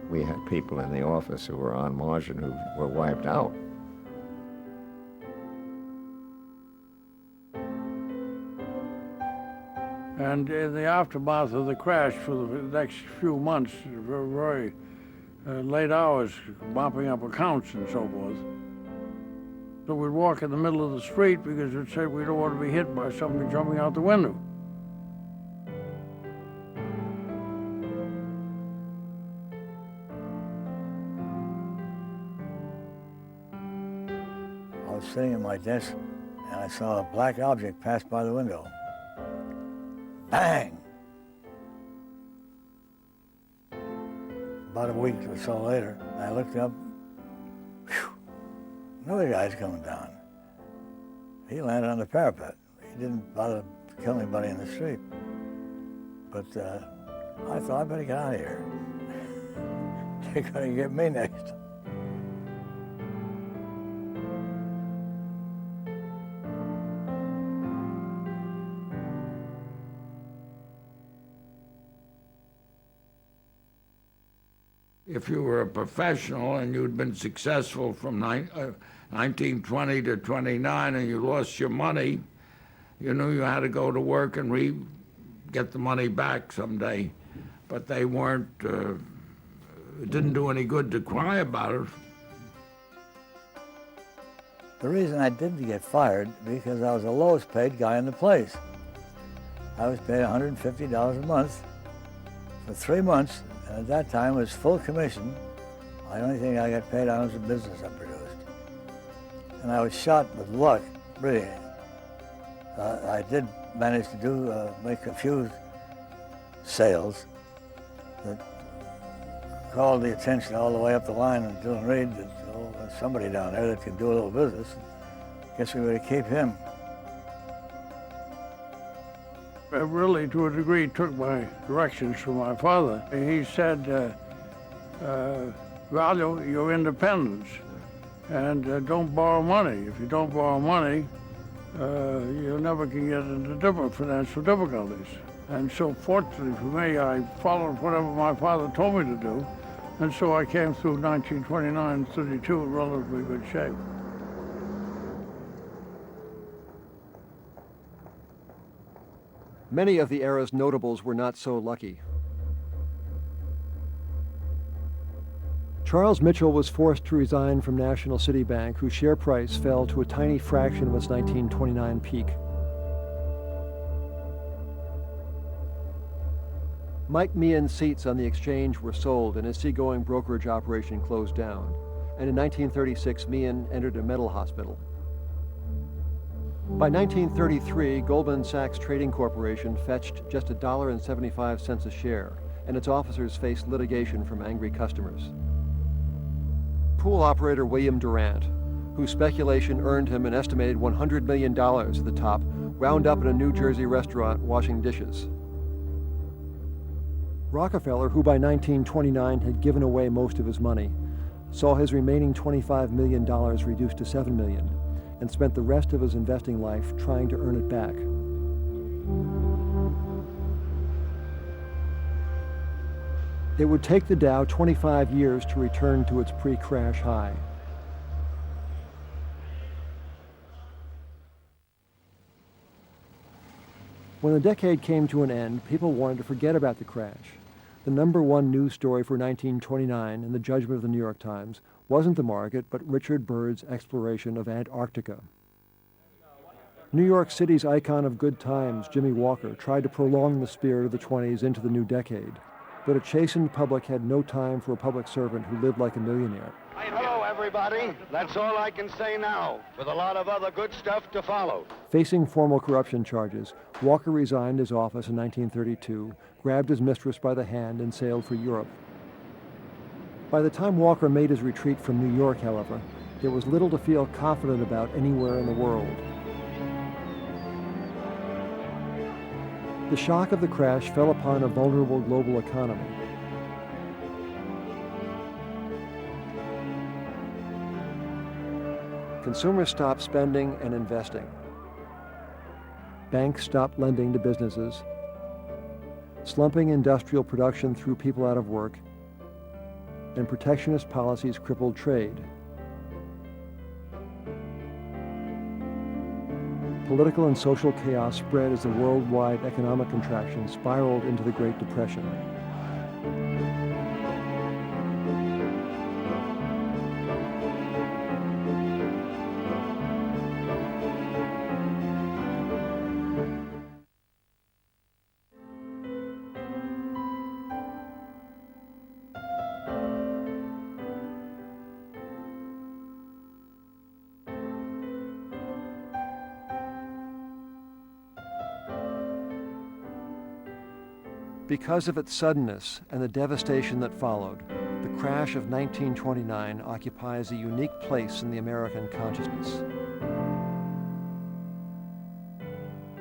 We had people in the office who were on margin who were wiped out. And in the aftermath of the crash for the next few months, very late hours, mopping up accounts and so forth. So we'd walk in the middle of the street because we'd say we don't want to be hit by somebody jumping out the window. I was sitting at my desk and I saw a black object pass by the window. Bang! About a week or so later, I looked up, whew, another guy's coming down. He landed on the parapet. He didn't bother to kill anybody in the street. But I thought, I better get out of here. They're gonna get me next. If you were a professional and you'd been successful from 1920 to 29 and you lost your money, you knew you had to go to work and get the money back someday. But they weren't, it didn't do any good to cry about it. The reason I didn't get fired because I was the lowest paid guy in the place. I was paid $150 a month for 3 months. And at that time, it was full commission. The only thing I got paid on was the business I produced. And I was shot with luck, really. I did manage to make a few sales that called the attention all the way up the line and Dillon Reed that, oh, there's somebody down there that can do a little business. Guess we better keep him. It really, to a degree, took my directions from my father. He said, value your independence and don't borrow money. If you don't borrow money, you never can get into financial difficulties. And so fortunately for me, I followed whatever my father told me to do. And so I came through 1929, 32 in relatively good shape. Many of the era's notables were not so lucky. Charles Mitchell was forced to resign from National City Bank, whose share price fell to a tiny fraction of its 1929 peak. Mike Meehan's seats on the exchange were sold and his seagoing brokerage operation closed down. And in 1936, Meehan entered a mental hospital. By 1933, Goldman Sachs Trading Corporation fetched just $1.75 a share, and its officers faced litigation from angry customers. Pool operator William Durant, whose speculation earned him an estimated $100 million at the top, wound up in a New Jersey restaurant washing dishes. Rockefeller, who by 1929 had given away most of his money, saw his remaining $25 million reduced to $7 million, and spent the rest of his investing life trying to earn it back. It would take the Dow 25 years to return to its pre-crash high. When the decade came to an end, people wanted to forget about the crash. The #1 news story for 1929 in the judgment of the New York Times wasn't the market, but Richard Byrd's exploration of Antarctica. New York City's icon of good times, Jimmy Walker, tried to prolong the spirit of the 20s into the new decade, but a chastened public had no time for a public servant who lived like a millionaire. Hello, everybody. That's all I can say now, with a lot of other good stuff to follow. Facing formal corruption charges, Walker resigned his office in 1932, grabbed his mistress by the hand, and sailed for Europe. By the time Walker made his retreat from New York, however, there was little to feel confident about anywhere in the world. The shock of the crash fell upon a vulnerable global economy. Consumers stopped spending and investing. Banks stopped lending to businesses. Slumping industrial production threw people out of work, and protectionist policies crippled trade. political and social chaos spread as the worldwide economic contraction spiraled into the Great Depression. Because of its suddenness and the devastation that followed, the crash of 1929 occupies a unique place in the American consciousness.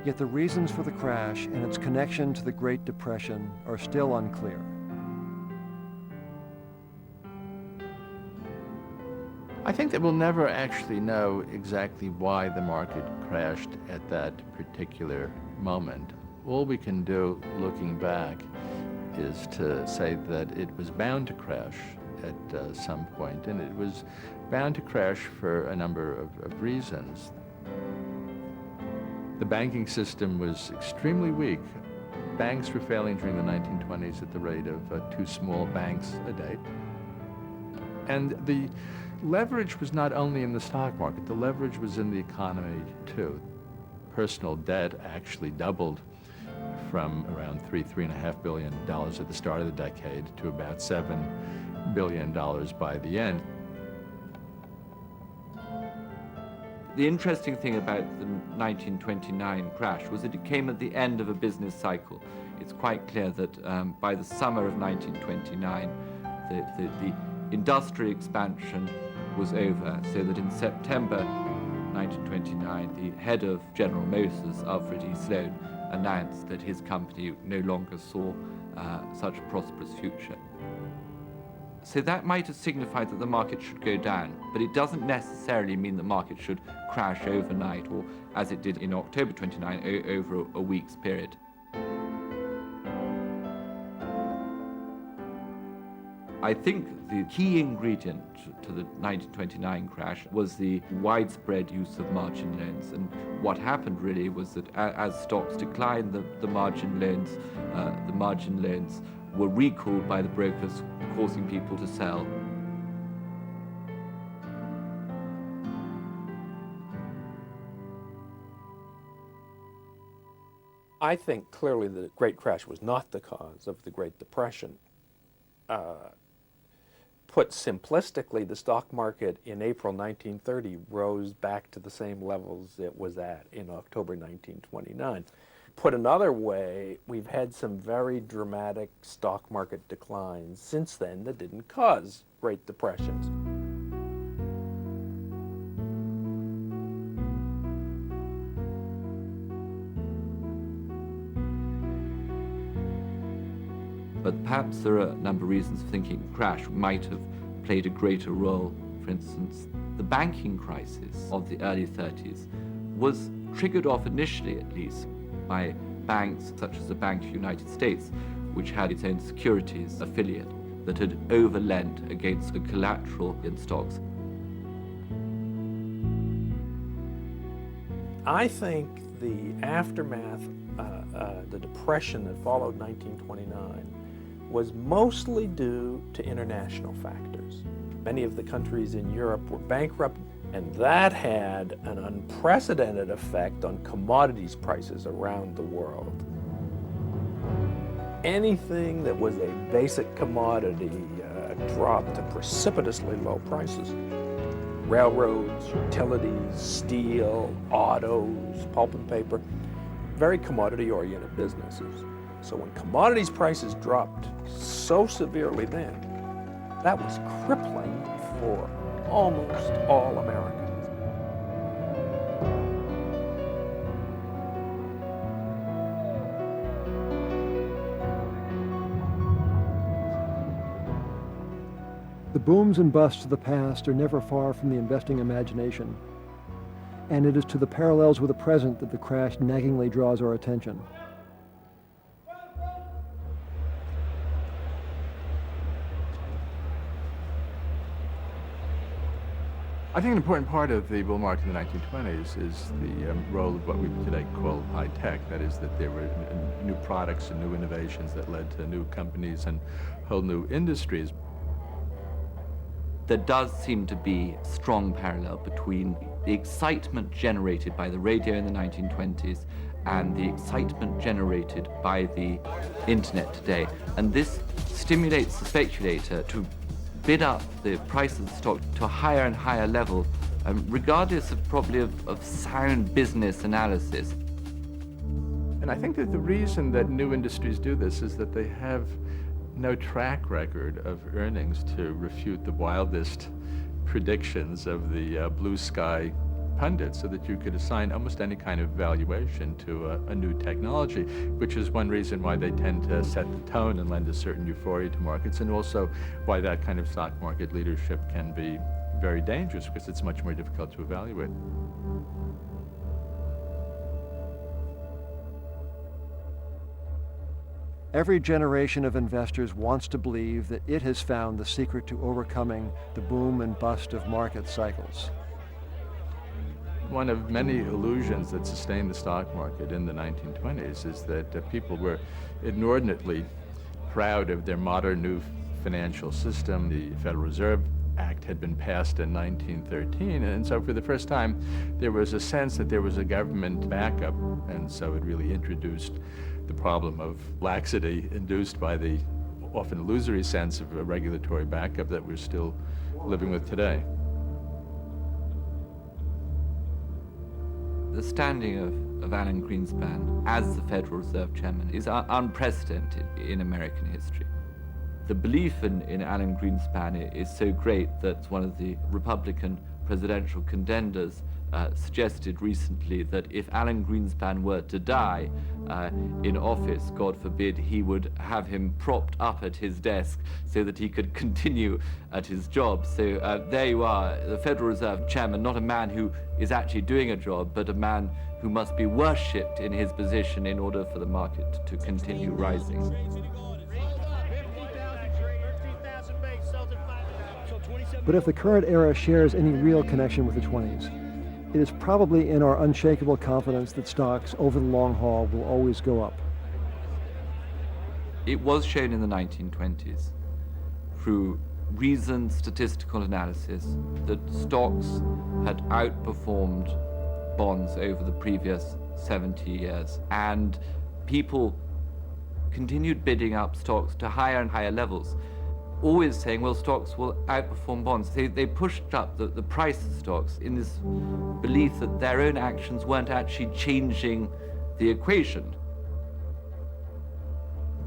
Yet the reasons for the crash and its connection to the Great Depression are still unclear. I think that we'll never actually know exactly why the market crashed at that particular moment. All we can do, looking back, is to say that it was bound to crash at some point, and it was bound to crash for a number of reasons. The banking system was extremely weak. Banks were failing during the 1920s at the rate of 2 small banks a day. And the leverage was not only in the stock market, the leverage was in the economy too. Personal debt actually doubled from around $3.5 billion at the start of the decade to about $7 billion by the end. The interesting thing about the 1929 crash was that it came at the end of a business cycle. It's quite clear that by the summer of 1929, the industrial expansion was over, so that in September 1929, the head of General Motors, Alfred E. Sloan, announced that his company no longer saw such a prosperous future. So that might have signified that the market should go down, but it doesn't necessarily mean the market should crash overnight, or as it did in October 29, over a week's period. I think the key ingredient to the 1929 crash was the widespread use of margin loans. And what happened really was that as stocks declined, the margin loans were recalled by the brokers, causing people to sell. I think clearly the Great Crash was not the cause of the Great Depression. Put simplistically, the stock market in April 1930 rose back to the same levels it was at in October 1929. Put another way, we've had some very dramatic stock market declines since then that didn't cause Great Depressions. But perhaps there are a number of reasons for thinking the crash might have played a greater role. For instance, the banking crisis of the early 30s was triggered off initially, at least, by banks such as the Bank of the United States, which had its own securities affiliate that had overlent against the collateral in stocks. I think the aftermath, the depression that followed 1929, was mostly due to international factors. Many of the countries in Europe were bankrupt, and that had an unprecedented effect on commodities prices around the world. Anything that was a basic commodity dropped to precipitously low prices. Railroads, utilities, steel, autos, pulp and paper, very commodity-oriented businesses. So when commodities prices dropped so severely then, that was crippling for almost all Americans. The booms and busts of the past are never far from the investing imagination, and it is to the parallels with the present that the crash naggingly draws our attention. I think an important part of the bull market in the 1920s is the role of what we would today call high tech. That is, that there were new products and new innovations that led to new companies and whole new industries. There does seem to be a strong parallel between the excitement generated by the radio in the 1920s and the excitement generated by the internet today. And this stimulates the speculator to bid up the price of the stock to a higher and higher level, regardless of probably of sound business analysis. And I think that the reason that new industries do this is that they have no track record of earnings to refute the wildest predictions of the blue sky pundits, so that you could assign almost any kind of valuation to a new technology, which is one reason why they tend to set the tone and lend a certain euphoria to markets, and also why that kind of stock market leadership can be very dangerous, because it's much more difficult to evaluate. Every generation of investors wants to believe that it has found the secret to overcoming the boom and bust of market cycles. One of many illusions that sustained the stock market in the 1920s is that people were inordinately proud of their modern new financial system. The Federal Reserve Act had been passed in 1913, and so for the first time there was a sense that there was a government backup, and so it really introduced the problem of laxity induced by the often illusory sense of a regulatory backup that we're still living with today. The standing of Alan Greenspan as the Federal Reserve Chairman is unprecedented in American history. The belief in Alan Greenspan is so great that one of the Republican presidential contenders suggested recently that if Alan Greenspan were to die in office, God forbid, he would have him propped up at his desk so that he could continue at his job. So there you are, the Federal Reserve Chairman, not a man who is actually doing a job, but a man who must be worshipped in his position in order for the market to continue rising. But if the current era shares any real connection with the 20s, it is probably in our unshakable confidence that stocks over the long haul will always go up. It was shown in the 1920s through reasoned statistical analysis that stocks had outperformed bonds over the previous 70 years, and people continued bidding up stocks to higher and higher levels, always saying, well, stocks will outperform bonds. They pushed up the price of stocks in this belief that their own actions weren't actually changing the equation.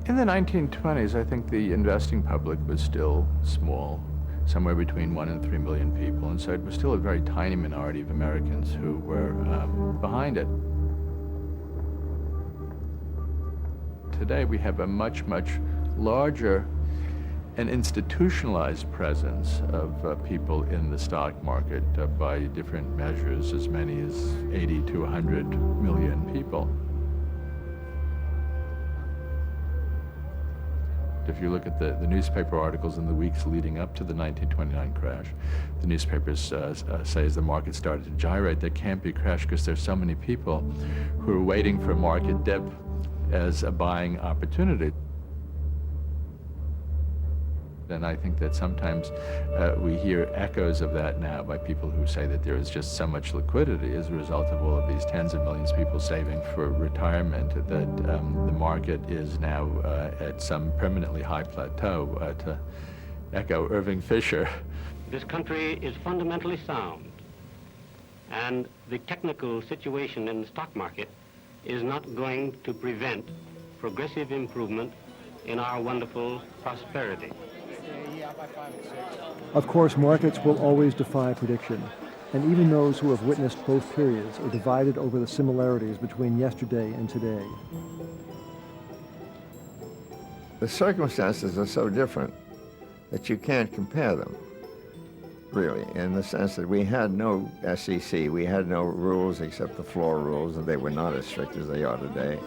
In the 1920s, I think the investing public was still small, somewhere between 1 and 3 million people, and so it was still a very tiny minority of Americans who were behind it. Today, we have a much, much larger an institutionalized presence of people in the stock market by different measures, as many as 80 to 100 million people. If you look at the newspaper articles in the weeks leading up to the 1929 crash, the newspapers say as the market started to gyrate, there can't be a crash because there's so many people who are waiting for a market dip as a buying opportunity. And I think that sometimes we hear echoes of that now by people who say that there is just so much liquidity as a result of all of these tens of millions of people saving for retirement that the market is now at some permanently high plateau. To echo Irving Fisher. This country is fundamentally sound, and the technical situation in the stock market is not going to prevent progressive improvement in our wonderful prosperity. Of course, markets will always defy prediction, and even those who have witnessed both periods are divided over the similarities between yesterday and today. The circumstances are so different that you can't compare them, really, in the sense that we had no SEC, we had no rules except the floor rules, and they were not as strict as they are today.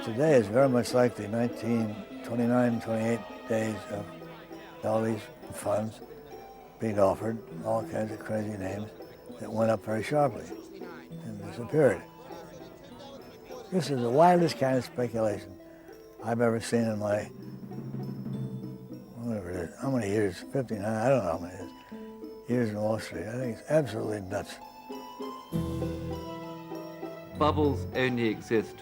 Today is very much like the 1929, 28 days of all these funds. being offered, all kinds of crazy names, that went up very sharply and disappeared. This is the wildest kind of speculation I've ever seen in my, whatever it is, how many years, 59, I don't know how many years in Wall Street. I think it's absolutely nuts. Bubbles only exist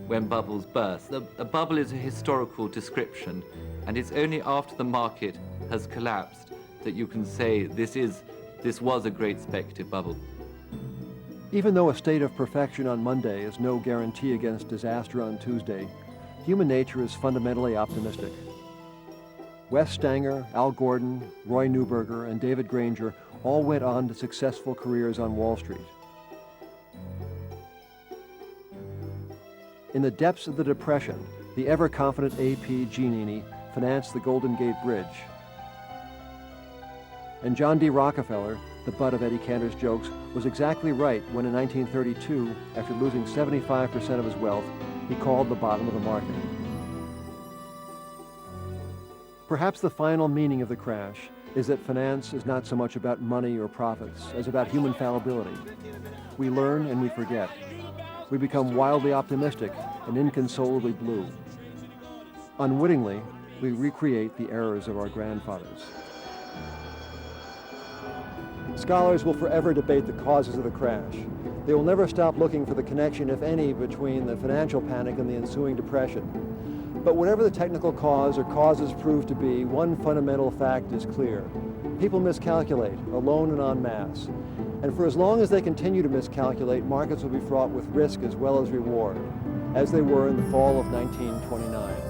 when bubbles burst. A bubble is a historical description, and it's only after the market has collapsed that you can say this was a great speculative bubble. Even though a state of perfection on Monday is no guarantee against disaster on Tuesday, human nature is fundamentally optimistic. Wes Stanger, Al Gordon, Roy Neuberger, and David Granger all went on to successful careers on Wall Street. In the depths of the Depression, the ever-confident A.P. Giannini financed the Golden Gate Bridge. And John D. Rockefeller, the butt of Eddie Cantor's jokes, was exactly right when in 1932, after losing 75% of his wealth, he called the bottom of the market. Perhaps the final meaning of the crash is that finance is not so much about money or profits as about human fallibility. We learn and we forget. We become wildly optimistic and inconsolably blue. Unwittingly, we recreate the errors of our grandfathers. Scholars will forever debate the causes of the crash. They will never stop looking for the connection, if any, between the financial panic and the ensuing depression. But whatever the technical cause or causes prove to be, one fundamental fact is clear. People miscalculate, alone and en masse. And for as long as they continue to miscalculate, markets will be fraught with risk as well as reward, as they were in the fall of 1929.